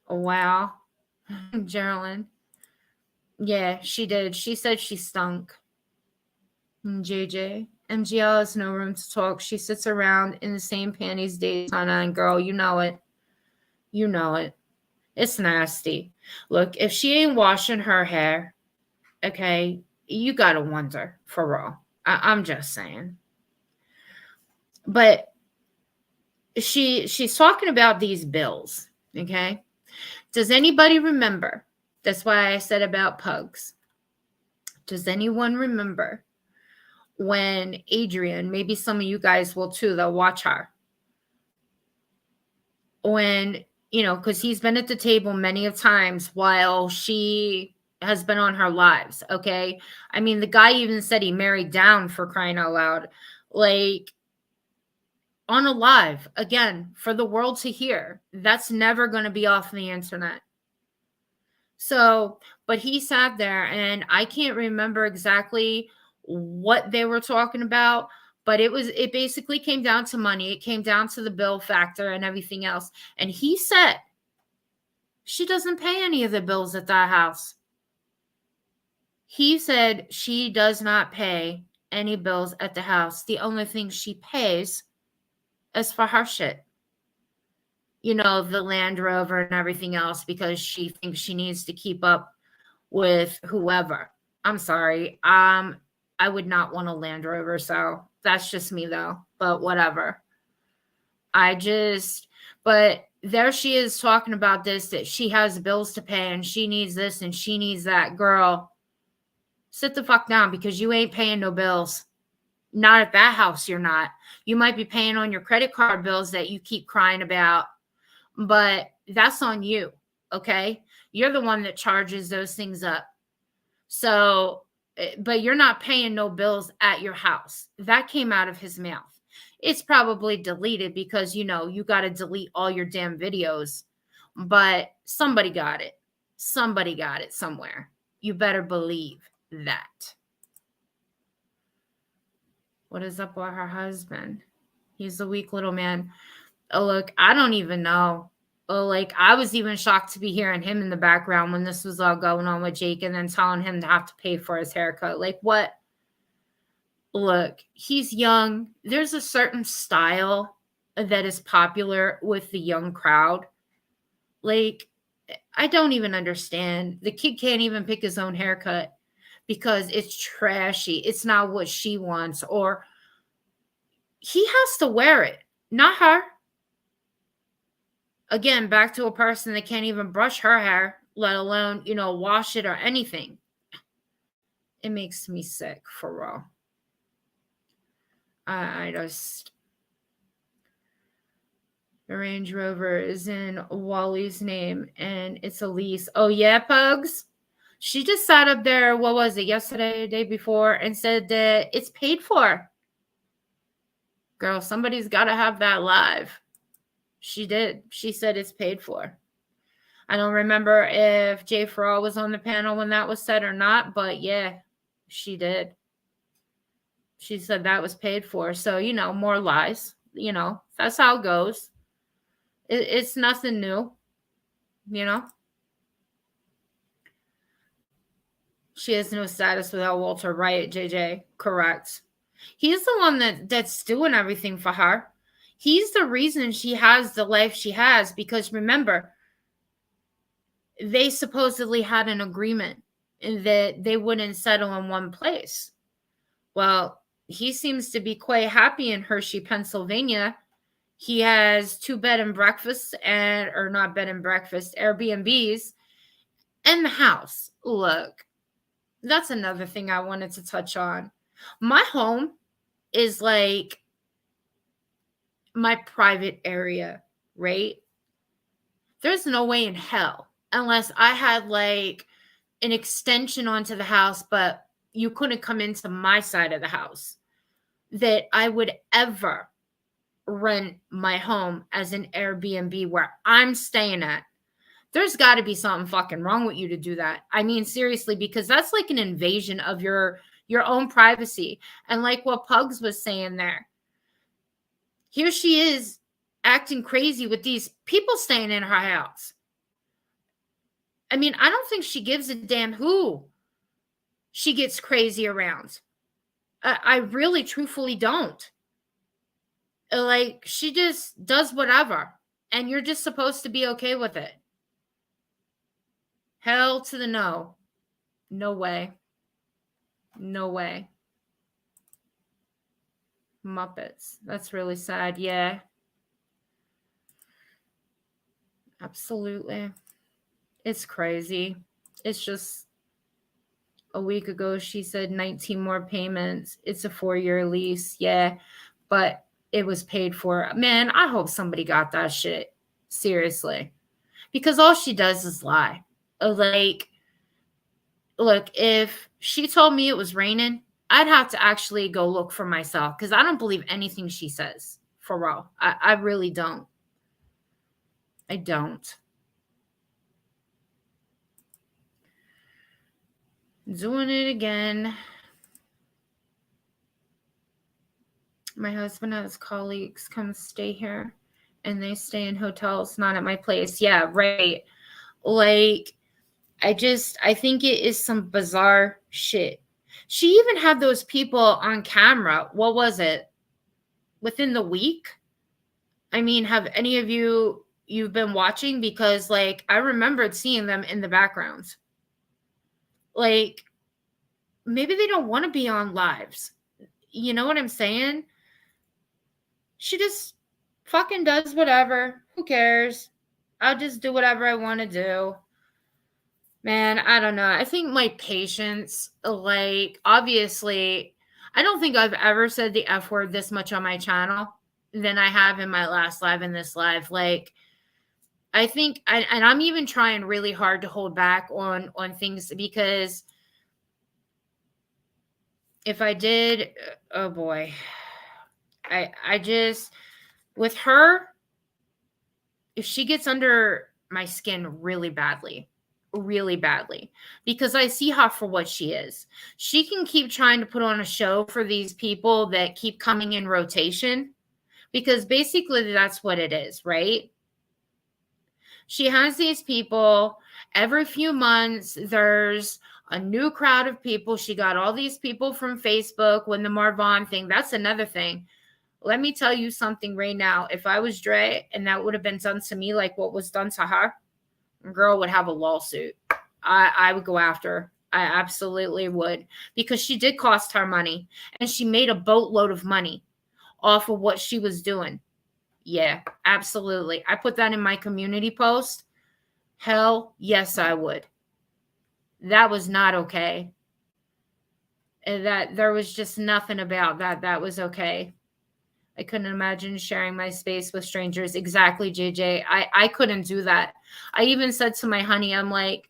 Oh, wow. Geraldine. Yeah, she did. She said she stunk. JJ. MGL has no room to talk. She sits around in the same panties days, Hannah, and girl, you know it. You know it. It's nasty. Look, if she ain't washing her hair, okay, you gotta wonder, for real. I'm just saying. But she's talking about these bills, okay? Does anybody remember? That's why I said about pugs. Does anyone remember when Adrian, maybe some of you guys will too, they'll watch her, when, because he's been at the table many of times while she has been on her lives, okay? I mean, the guy even said he married down, for crying out loud. Like, on a live, again, for the world to hear. That's never going to be off the internet. So, but he sat there, and I can't remember exactly what they were talking about, but it basically came down to money. It came down to the bill factor and everything else. And he said she doesn't pay any of the bills at that house. He said she does not pay any bills at the house. The only thing she pays is for her shit. The Land Rover and everything else, because she thinks she needs to keep up with whoever. I'm sorry. I would not want a Land Rover, so that's just me though. But whatever. But there she is talking about this, that she has bills to pay and she needs this and she needs that. Girl, sit the fuck down, because you ain't paying no bills. Not at that house, you're not. You might be paying on your credit card bills that you keep crying about, but that's on you, okay? You're the one that charges those things up. So, but you're not paying no bills at your house. That came out of his mouth. It's probably deleted because, you got to delete all your damn videos. But somebody got it. Somebody got it somewhere. You better believe that. What is up with her husband? He's a weak little man. Oh, look, I don't even know. Oh, like, I was even shocked to be hearing him in the background when this was all going on with Jake, and then telling him to have to pay for his haircut. Like, what? Look, he's young. There's a certain style that is popular with the young crowd. Like, I don't even understand. The kid can't even pick his own haircut because it's trashy. It's not what she wants, or he has to wear it, not her. Again, back to a person that can't even brush her hair, let alone, wash it or anything. It makes me sick, for real. The Range Rover is in Wally's name and it's a lease. Oh yeah, Pugs? She just sat up there, what was it, yesterday, the day before, and said that it's paid for. Girl, somebody's got to have that live. She did. She said it's paid for. I don't remember if Jay Farrell was on the panel when that was said or not, but yeah, she did. She said that was paid for. So, more lies. That's how it goes. It's nothing new, you know? She has no status without Walter, right, JJ? Correct. He's the one that's doing everything for her. He's the reason she has the life she has, because remember, they supposedly had an agreement that they wouldn't settle in one place. Well, he seems to be quite happy in Hershey, Pennsylvania. He has 2 bed and breakfasts or not bed and breakfast, Airbnbs, and the house. Look, that's another thing I wanted to touch on. My home is like my private area, right? There's no way in hell, unless I had like an extension onto the house, but you couldn't come into my side of the house, that I would ever rent my home as an Airbnb where I'm staying at. There's got to be something fucking wrong with you to do that. I mean, seriously, because that's like an invasion of your own privacy. And like what Pugs was saying there, here she is acting crazy with these people staying in her house. I mean, I don't think she gives a damn who she gets crazy around. I really truthfully don't. Like, she just does whatever, and you're just supposed to be okay with it. Hell to the no. No way. No way. Muppets. That's really sad. Yeah. Absolutely. It's crazy. It's just a week ago she said 19 more payments. It's a 4-year lease. Yeah. But it was paid for. Man, I hope somebody got that shit. Seriously. Because all she does is lie. Like, look, if she told me it was raining, I'd have to actually go look for myself, because I don't believe anything she says. For real. I really don't. I don't. Doing it again. My husband has colleagues come stay here, and they stay in hotels, not at my place. Yeah, right. Like, I think it is some bizarre shit. She even had those people on camera. What was it? Within the week? I mean, have any of you've been watching? Because like, I remembered seeing them in the background. Like, maybe they don't want to be on lives. You know what I'm saying? She just fucking does whatever. Who cares? I'll just do whatever I want to do. Man, I don't know. I think my patience, like, obviously, I don't think I've ever said the F word this much on my channel than I have in my last live and this live. Like, I think, and I'm even trying really hard to hold back on things, because if I did, oh boy, I just, with her, if she gets under my skin really badly, because I see her for what she is. She can keep trying to put on a show for these people that keep coming in rotation, because basically that's what it is, right? She has these people every few months. There's a new crowd of people. She got all these people from Facebook when the Marvon thing. That's another thing. Let me tell you something right now. If I was Dre and that would have been done to me like what was done to her, girl would have a lawsuit. I would go after her. I absolutely would, because she did cost her money, and she made a boatload of money off of what she was doing. Yeah, absolutely. I put that in my community post. Hell yes, I would. That was not okay. And that there was just nothing about that was okay. I couldn't imagine sharing my space with strangers. Exactly, JJ. I couldn't do that. I even said to my honey, I'm like,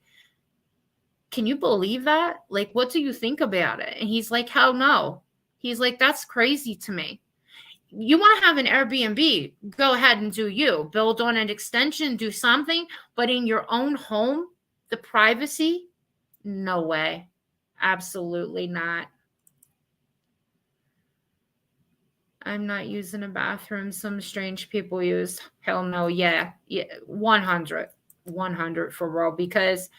can you believe that? Like, what do you think about it? And he's like, how no? He's like, that's crazy to me. You want to have an Airbnb, go ahead and do you. Build on an extension, do something, but in your own home, the privacy, no way. Absolutely not. I'm not using a bathroom some strange people use. Hell no. Yeah. 100. 100 for real, because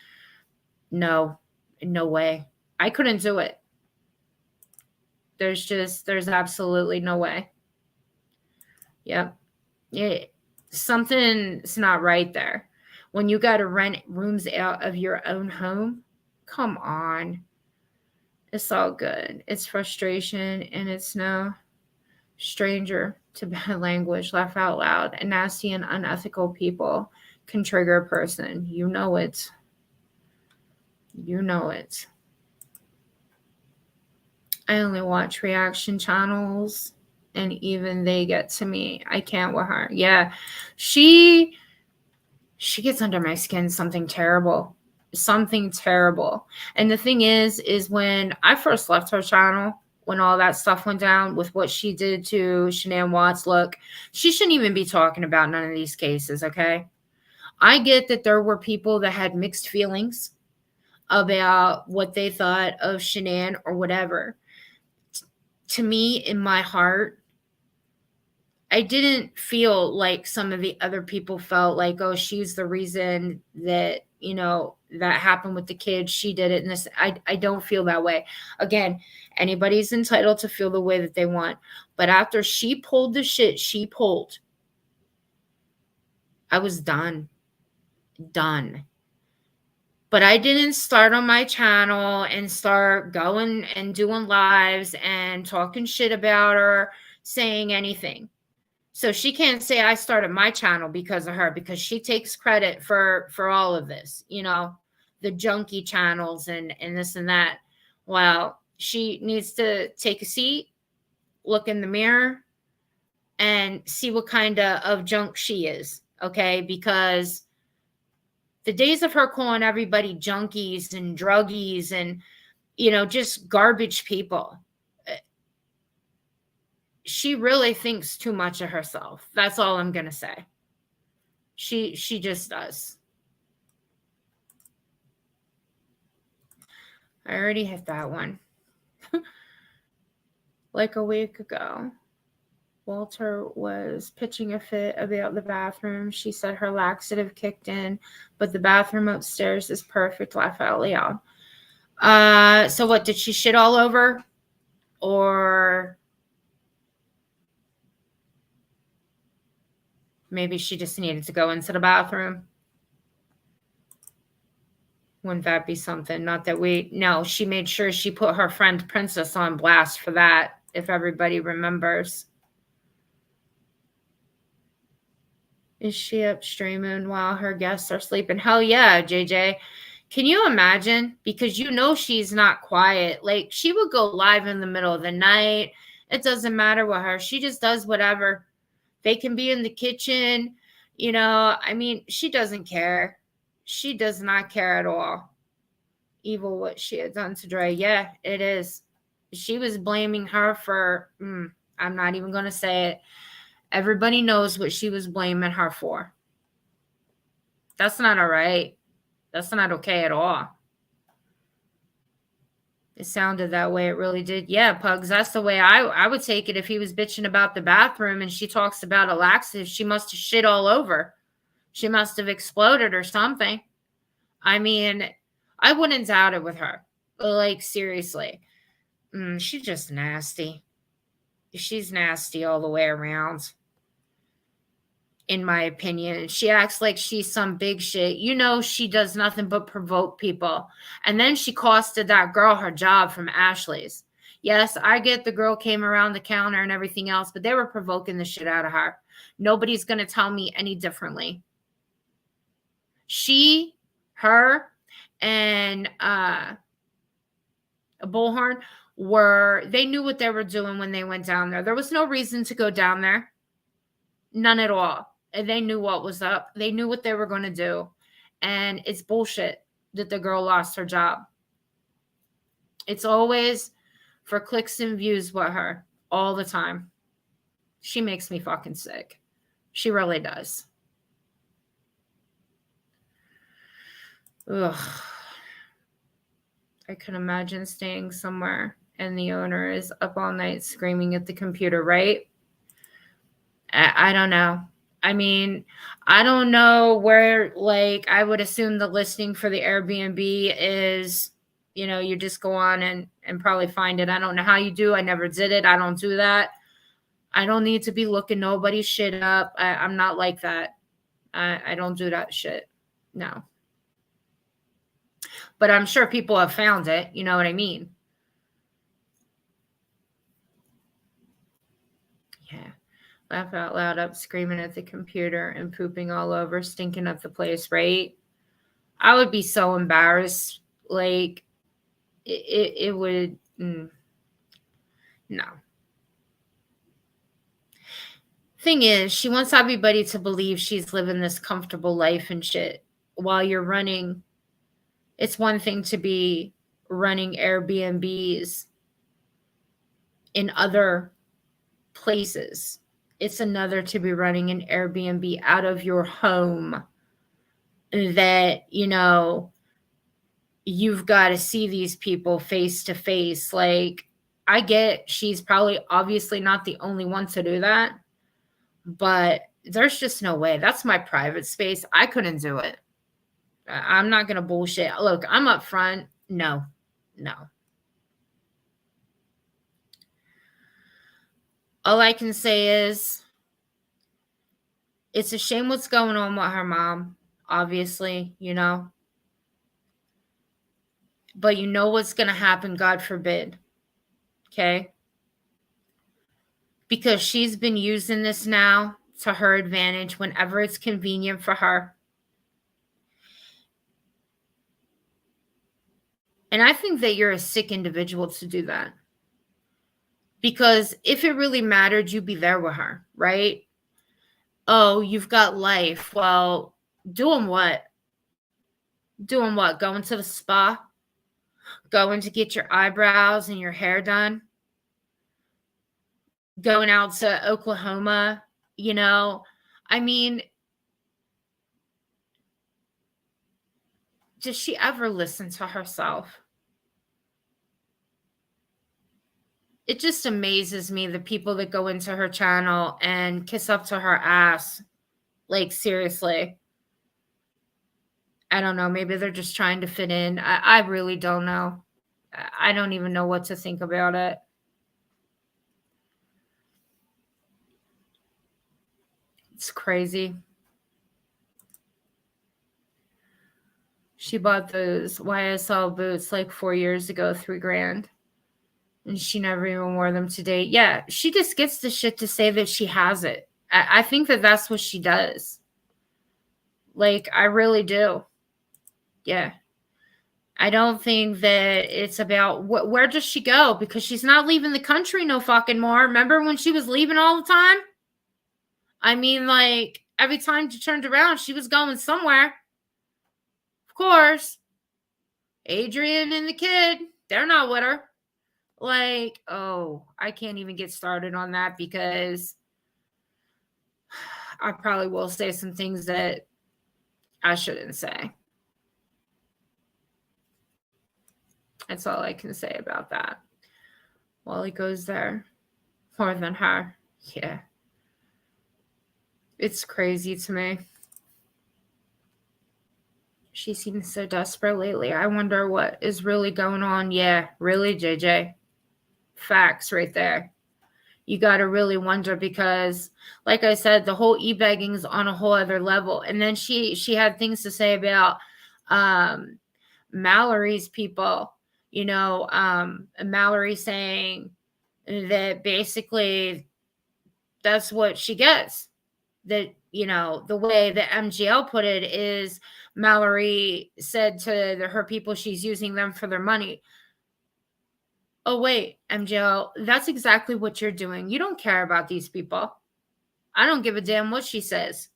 no, no way. I couldn't do it. There's absolutely no way. Yep. Something's not right there. When you got to rent rooms out of your own home, come on. It's all good. It's frustration, and it's no stranger to bad language. Laugh out loud. And nasty and unethical people can trigger a person. You know it. You know it. I only watch reaction channels, and even they get to me. I can't with her. Yeah. She gets under my skin something terrible. Something terrible. And the thing is when I first left her channel, when all that stuff went down with what she did to Shanann Watts, look, she shouldn't even be talking about none of these cases, okay? I get that there were people that had mixed feelings about what they thought of Shanann or whatever. To me, in my heart, I didn't feel like some of the other people felt like, oh, she's the reason that, that happened with the kids. She did it. And this, I don't feel that way. Again, anybody's entitled to feel the way that they want. But after she pulled the shit she pulled, I was done. Done. But I didn't start on my channel and start going and doing lives and talking shit about her, saying anything. So she can't say I started my channel because of her, because she takes credit for all of this, the junkie channels and this and that. Well, she needs to take a seat, look in the mirror, and see what kind of junk she is, okay? Because the days of her calling everybody junkies and druggies and, just garbage people, she really thinks too much of herself. That's all I'm going to say. She just does. I already hit that one. Like a week ago, Walter was pitching a fit about the bathroom. She said her laxative kicked in, but the bathroom upstairs is perfect. Laugh out loud. So what, did she shit all over? Or maybe she just needed to go into the bathroom? Wouldn't that be something? Not that no, she made sure she put her friend Princess on blast for that, if everybody remembers. Is she up streaming while her guests are sleeping? Hell yeah, JJ. Can you imagine? Because she's not quiet. Like, she would go live in the middle of the night. It doesn't matter with her. She just does whatever. They can be in the kitchen. She doesn't care. She does not care at all. Evil what she had done to Dre. Yeah, it is. She was blaming her for, I'm not even going to say it. Everybody knows what she was blaming her for. That's not all right. That's not okay at all. It sounded that way. It really did. Yeah, Pugs, that's the way I would take it if he was bitching about the bathroom and she talks about a laxative. She must have shit all over. She must have exploded or something. I wouldn't doubt it with her. Like, seriously. She's just nasty. She's nasty all the way around, in my opinion. She acts like she's some big shit. She does nothing but provoke people. And then she costed that girl her job from Ashley's. Yes, I get the girl came around the counter and everything else, but they were provoking the shit out of her. Nobody's going to tell me any differently. Her, and Bullhorn they knew what they were doing when they went down there. There was no reason to go down there. None at all. And they knew what was up. They knew what they were going to do. And it's bullshit that the girl lost her job. It's always for clicks and views with her all the time. She makes me fucking sick. She really does. Ugh. I can imagine staying somewhere and the owner is up all night screaming at the computer, right? I don't know. I mean, I don't know where, like, I would assume the listing for the Airbnb is, you just go on and probably find it. I don't know how you do. I never did it. I don't do that. I don't need to be looking nobody's shit up. I'm not like that. I don't do that shit. No. But I'm sure people have found it. You know what I mean? Yeah. Laugh out loud up, screaming at the computer and pooping all over, stinking up the place, right? I would be so embarrassed. Like, it would, no. Thing is, she wants everybody to believe she's living this comfortable life and shit while you're running. It's one thing to be running Airbnbs in other places. It's another to be running an Airbnb out of your home that, you've got to see these people face to face. Like, I get she's probably obviously not the only one to do that, but there's just no way. That's my private space. I couldn't do it. I'm not going to bullshit. Look, I'm up front. No. All I can say is it's a shame what's going on with her mom, obviously, but you know what's going to happen, God forbid. Okay? Because she's been using this now to her advantage whenever it's convenient for her. And I think that you're a sick individual to do that. Because if it really mattered, you'd be there with her, right? Oh, you've got life. Well, doing what? Doing what? Going to the spa? Going to get your eyebrows and your hair done? Going out to Oklahoma? I mean, does she ever listen to herself? It just amazes me, the people that go into her channel and kiss up to her ass. Like, seriously. I don't know. Maybe they're just trying to fit in. I really don't know. I don't even know what to think about it. It's crazy. She bought those YSL boots like 4 years ago, $3,000. And she never even wore them to date. Yeah, she just gets the shit to say that she has it. I think that that's what she does. Like, I really do. Yeah. I don't think that it's about where does she go? Because she's not leaving the country no fucking more. Remember when she was leaving all the time? I mean, like, every time she turned around, she was going somewhere. Of course. Adrian and the kid, they're not with her. Like, oh, I can't even get started on that because I probably will say some things that I shouldn't say. That's all I can say about that. Wally goes there more than her. Yeah. It's crazy to me. She seems so desperate lately. I wonder what is really going on. Yeah, really, JJ. Facts right there. You got to really wonder because, like I said, the whole e-begging is on a whole other level. And then she had things to say about Mallory's people, Mallory saying that basically that's what she gets. That, the way that MGL put it is Mallory said to her people she's using them for their money. Oh, wait, MGL, that's exactly what you're doing. You don't care about these people. I don't give a damn what she says.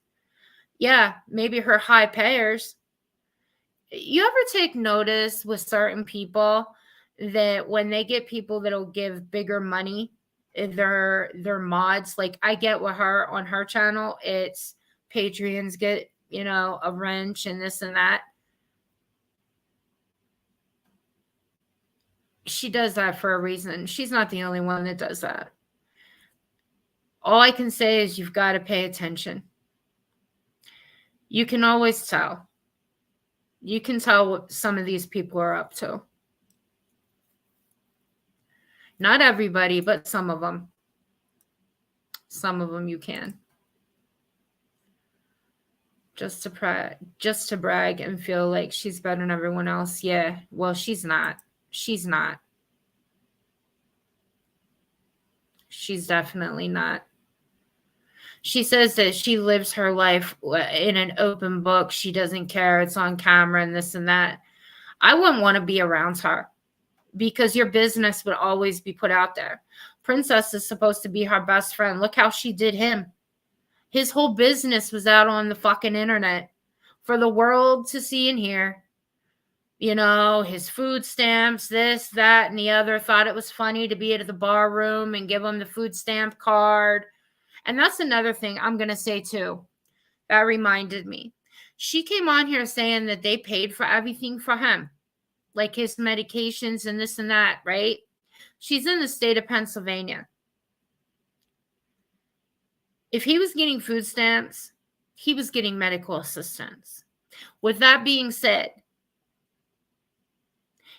Yeah, maybe her high payers. You ever take notice with certain people that when they get people that'll give bigger money, They're mods. Like, I get with her on her channel, it's Patreons get, a wrench and this and that. She does that for a reason. She's not the only one that does that. All I can say is you've got to pay attention. You can always tell. You can tell what some of these people are up to. Not everybody, but some of them. Some of them you can. Just to brag and feel like she's better than everyone else. Yeah, well, she's not. She's not. She's definitely not. She says that she lives her life in an open book. She doesn't care. It's on camera and this and that. I wouldn't want to be around her because your business would always be put out there. Princess is supposed to be her best friend. Look how she did him. His whole business was out on the fucking internet for the world to see and hear. His food stamps, this, that, and the other. Thought it was funny to be at the bar room and give him the food stamp card. And that's another thing I'm going to say too. That reminded me. She came on here saying that they paid for everything for him, like his medications and this and that, right? She's in the state of Pennsylvania. If he was getting food stamps, he was getting medical assistance. With that being said,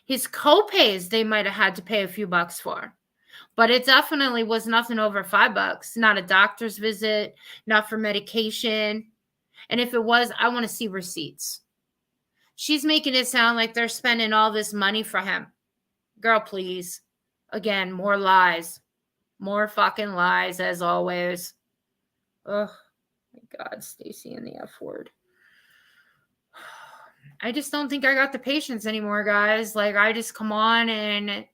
his copays they might have had to pay a few bucks for. But it definitely was nothing over $5. Not a doctor's visit, not for medication. And if it was, I want to see receipts. She's making it sound like they're spending all this money for him. Girl, please. Again, more lies. More fucking lies, as always. Oh, my God, Stacey and the F word. I just don't think I got the patience anymore, guys. Like, I just come on and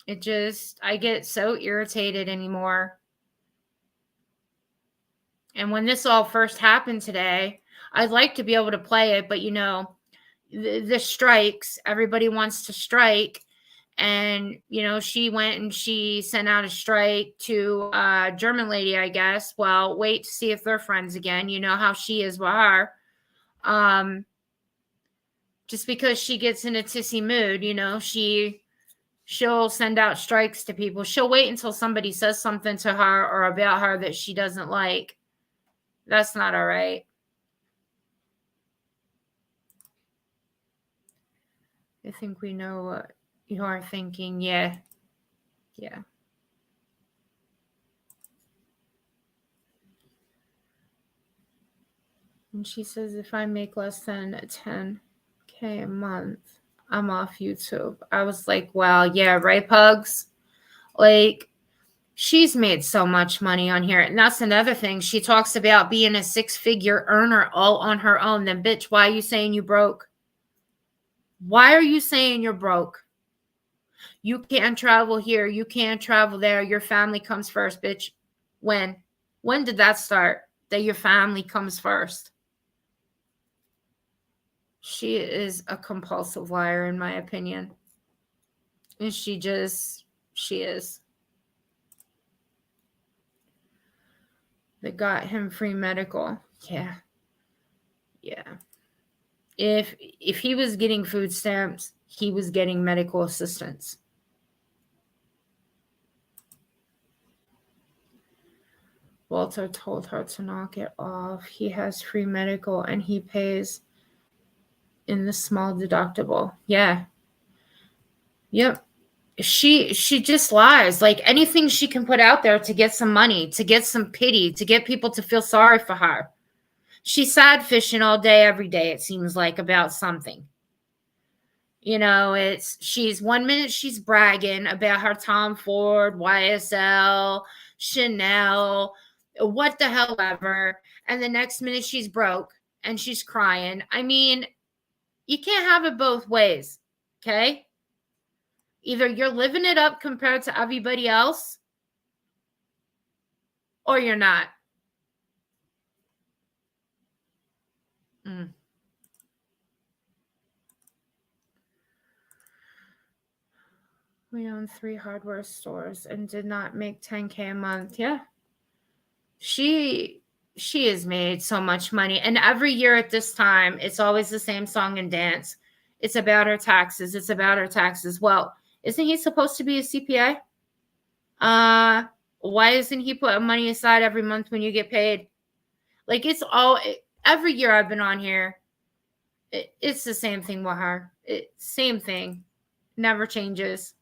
I get so irritated anymore. And when this all first happened today, I'd like to be able to play it, but the strikes, everybody wants to strike. And, she went and she sent out a strike to a German lady, I guess. Well, wait to see if they're friends again. You know how she is with her. Just because she gets in a tissy mood, she'll send out strikes to people. She'll wait until somebody says something to her or about her that she doesn't like. That's not all right. I think we know what you are thinking. Yeah. Yeah. And she says, if I make less than $10K a month, I'm off YouTube. I was like, wow, yeah, right, Pugs? Like, she's made so much money on here. And that's another thing. She talks about being a 6-figure earner all on her own. Then, bitch, why are you saying you broke? Why are you saying you're broke? You can't travel here. You can't travel there. Your family comes first, bitch. When? When did that start? That your family comes first? She is a compulsive liar, in my opinion. And she is. They got him free medical. Yeah. Yeah. If he was getting food stamps, he was getting medical assistance. Walter told her to knock it off. He has free medical and he pays in the small deductible. Yeah. Yep. She just lies. Like, anything she can put out there to get some money, to get some pity, to get people to feel sorry for her. She's sad fishing all day, every day, it seems like, about something. She's 1 minute she's bragging about her Tom Ford, YSL, Chanel, what the hell ever. And the next minute she's broke and she's crying. I mean, you can't have it both ways. Okay? Either you're living it up compared to everybody else, or you're not. We own 3 hardware stores and did not make 10K a month. Yeah. She has made so much money. And every year at this time, it's always the same song and dance. It's about her taxes. It's about her taxes. Well, isn't he supposed to be a CPA? Why isn't he putting money aside every month when you get paid? Like, it's all every year I've been on here, it's the same thing with her. Same thing. Never changes.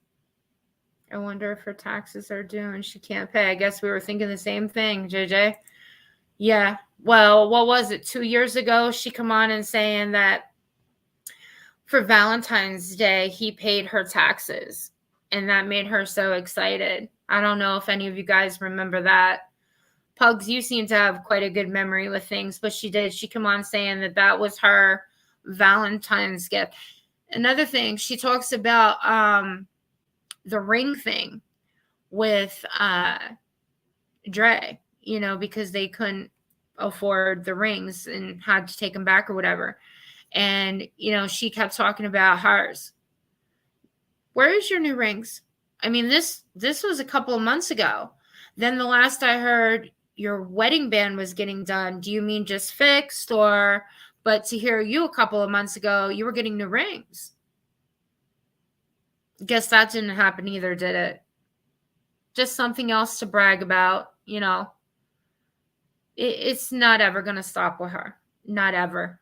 I wonder if her taxes are due and she can't pay. I guess we were thinking the same thing, JJ. Yeah. Well, what was it? 2 years ago, she come on and saying that for Valentine's Day, he paid her taxes. And that made her so excited. I don't know if any of you guys remember that. Pugs, you seem to have quite a good memory with things, but she did. She come on saying that that was her Valentine's gift. Another thing, she talks about the ring thing with Dre, you know, because they couldn't afford the rings and had to take them back or whatever. And, you know, she kept talking about hers. Where is your new rings? I mean, this was a couple of months ago. Then the last I heard, your wedding band was getting done. Do you mean just fixed? Or, but to hear you a couple of months ago, you were getting new rings. Guess that didn't happen either, did it? Just something else to brag about, you know. It's not ever going to stop with her. Not ever.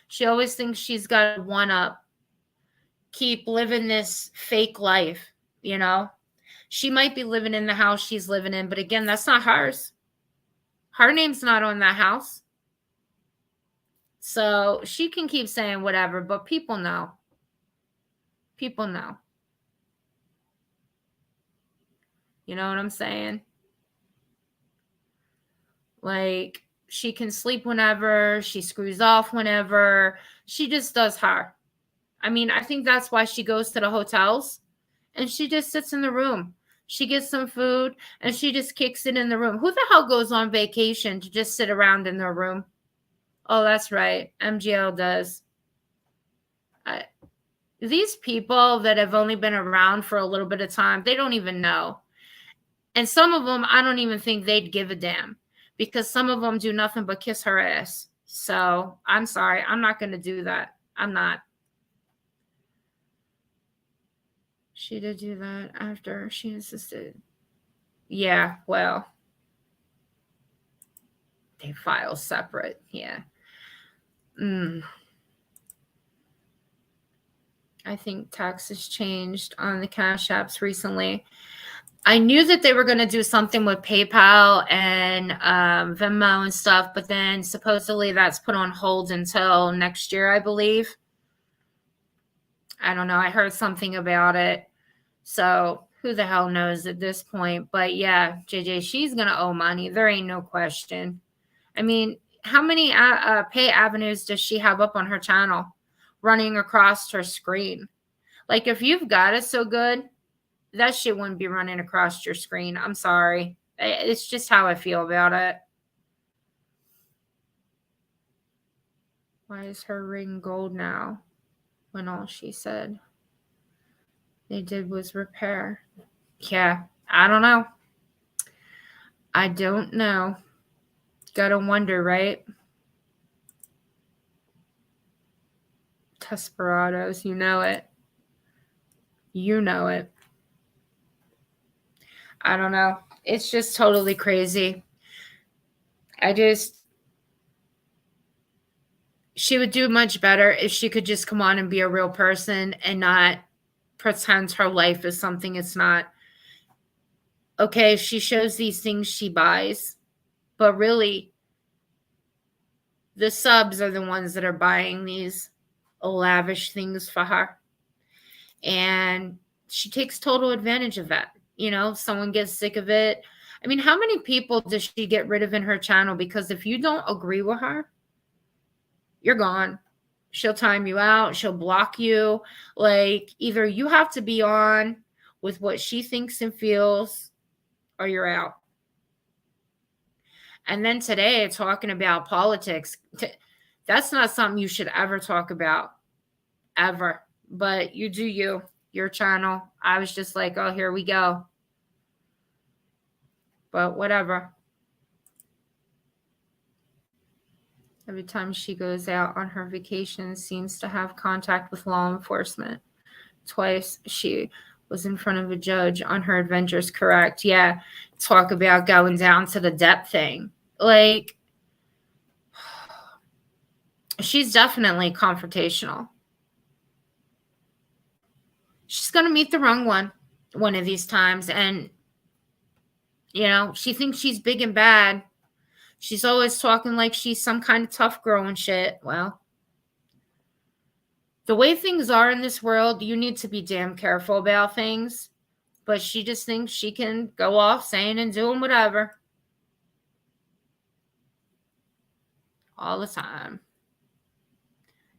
She always thinks she's got one up. Keep living this fake life, you know. She might be living in the house she's living in, but again, that's not hers. Her name's not on that house. So she can keep saying whatever, but people know. People know. You know what I'm saying? Like, she can sleep whenever, she screws off whenever, she just does her. I mean, I think that's why she goes to the hotels and she just sits in the room. She gets some food and she just kicks it in the room. Who the hell goes on vacation to just sit around in their room? Oh, that's right. MGL does. These people that have only been around for a little bit of time, they don't even know. And some of them, I don't even think they'd give a damn because some of them do nothing but kiss her ass. So I'm sorry. I'm not going to do that. I'm not. She did do that after she insisted. Yeah, well, they file separate. Yeah. I think taxes changed on the Cash Apps recently. I knew that they were going to do something with PayPal and Venmo and stuff, but then supposedly that's put on hold until next year, I believe. I don't know. I heard something about it. So who the hell knows at this point? But yeah, JJ, she's going to owe money. There ain't no question. I mean, how many pay avenues does she have up on her channel running across her screen? Like, if you've got it so good, that shit wouldn't be running across your screen. I'm sorry. It's just how I feel about it. Why is her ring gold now when all she said they did was repair? Yeah, I don't know. I don't know. Gotta wonder, right? Desperados, you know it. You know it. I don't know. It's just totally crazy. She would do much better if she could just come on and be a real person and not pretend her life is something it's not. Okay, she shows these things she buys, but really, the subs are the ones that are buying these lavish things for her. And she takes total advantage of that. You know, someone gets sick of it. I mean, how many people does she get rid of in her channel? Because if you don't agree with her, you're gone. She'll time you out. She'll block you. Like, either you have to be on with what she thinks and feels, or you're out. And then today, talking about politics, that's not something you should ever talk about, ever. But you do you. your channel. I was just like, oh, here we go. But whatever. Every time she goes out on her vacation, seems to have contact with law enforcement. Twice she was in front of a judge on her adventures. Correct. Yeah. Talk about going down to the depth thing. Like, she's definitely confrontational. She's going to meet the wrong one of these times. And, you know, she thinks she's big and bad. She's always talking like she's some kind of tough girl and shit. Well, the way things are in this world, you need to be damn careful about things. But she just thinks she can go off saying and doing whatever. All the time.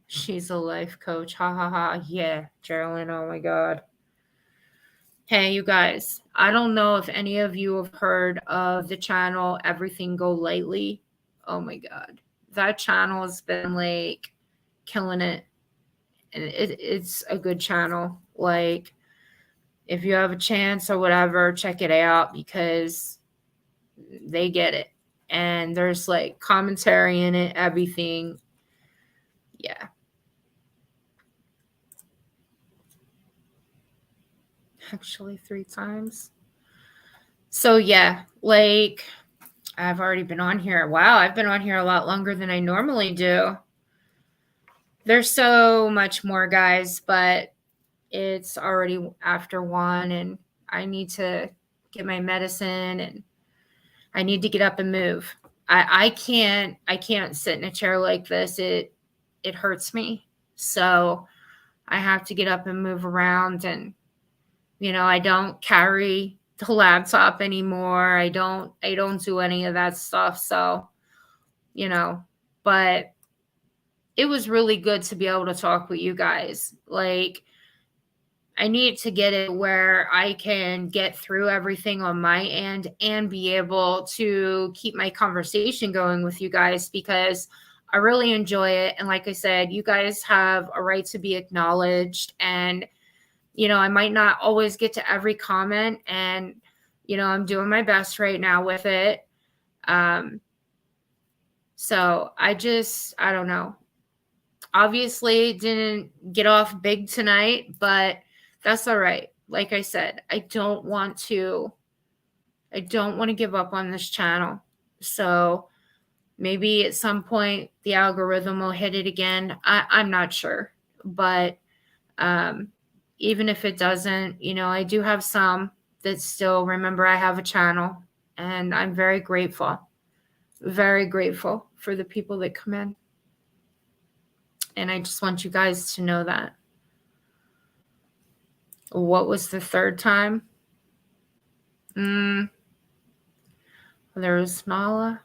She's a life coach. Ha ha ha. Yeah, Geraldine. Oh my God. Hey, you guys. I don't know if any of you have heard of the channel Everything Go Lightly. Oh my God. That channel has been like killing it. And it's a good channel. Like, if you have a chance or whatever, check it out because they get it. And there's like commentary in it, everything. Yeah. Actually 3 times. So yeah, like, I've already been on here. Wow, I've been on here a lot longer than I normally do. There's so much more, guys, but it's already after 1 and I need to get my medicine and I need to get up and move. I can't sit in a chair like this. It hurts me. So I have to get up and move around, and you know, I don't carry the laptop anymore. I don't do any of that stuff. So, you know, but it was really good to be able to talk with you guys. Like, I need to get it where I can get through everything on my end and be able to keep my conversation going with you guys because I really enjoy it. And like I said, you guys have a right to be acknowledged. And, you know, I might not always get to every comment, and, you know, I'm doing my best right now with it. So I don't know. Obviously didn't get off big tonight, but that's all right. Like I said, I don't want to give up on this channel. So maybe at some point the algorithm will hit it again. I'm not sure. But even if it doesn't, you know, I do have some that still remember I have a channel, and I'm very grateful for the people that come in. And I just want you guys to know that. What was the 3rd time? There was Nala.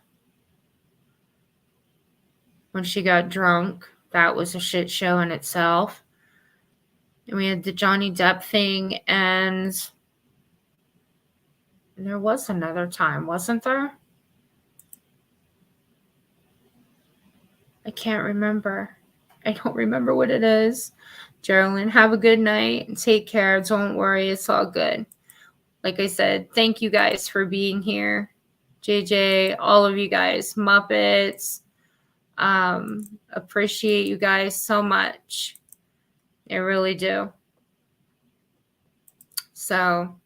When she got drunk, that was a shit show in itself. And we had the Johnny Depp thing, and there was another time, wasn't there? I can't remember. I don't remember what it is. Geraldine, have a good night and take care. Don't worry, it's all good. Like I said, thank you guys for being here. JJ, all of you guys, Muppets. Appreciate you guys so much. I really do. So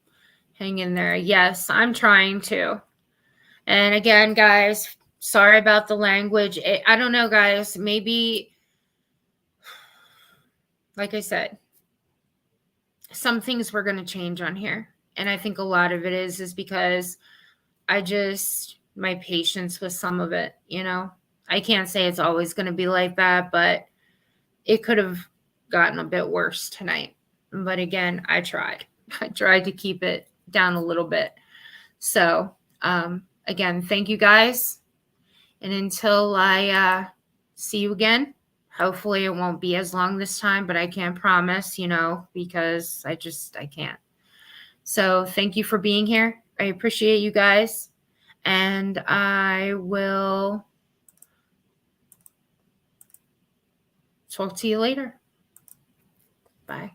hang in there. Yes, I'm trying to. And again, guys, sorry about the language. I don't know, guys. Maybe, like I said, some things were going to change on here. And I think a lot of it is because my patience with some of it, you know. I can't say it's always going to be like that, but it could have gotten a bit worse tonight. But again, I tried to keep it down a little bit. So, again, thank you guys. And until I see you again, hopefully it won't be as long this time, but I can't promise, you know, because I can't. So thank you for being here. I appreciate you guys. And I will talk to you later. Bye.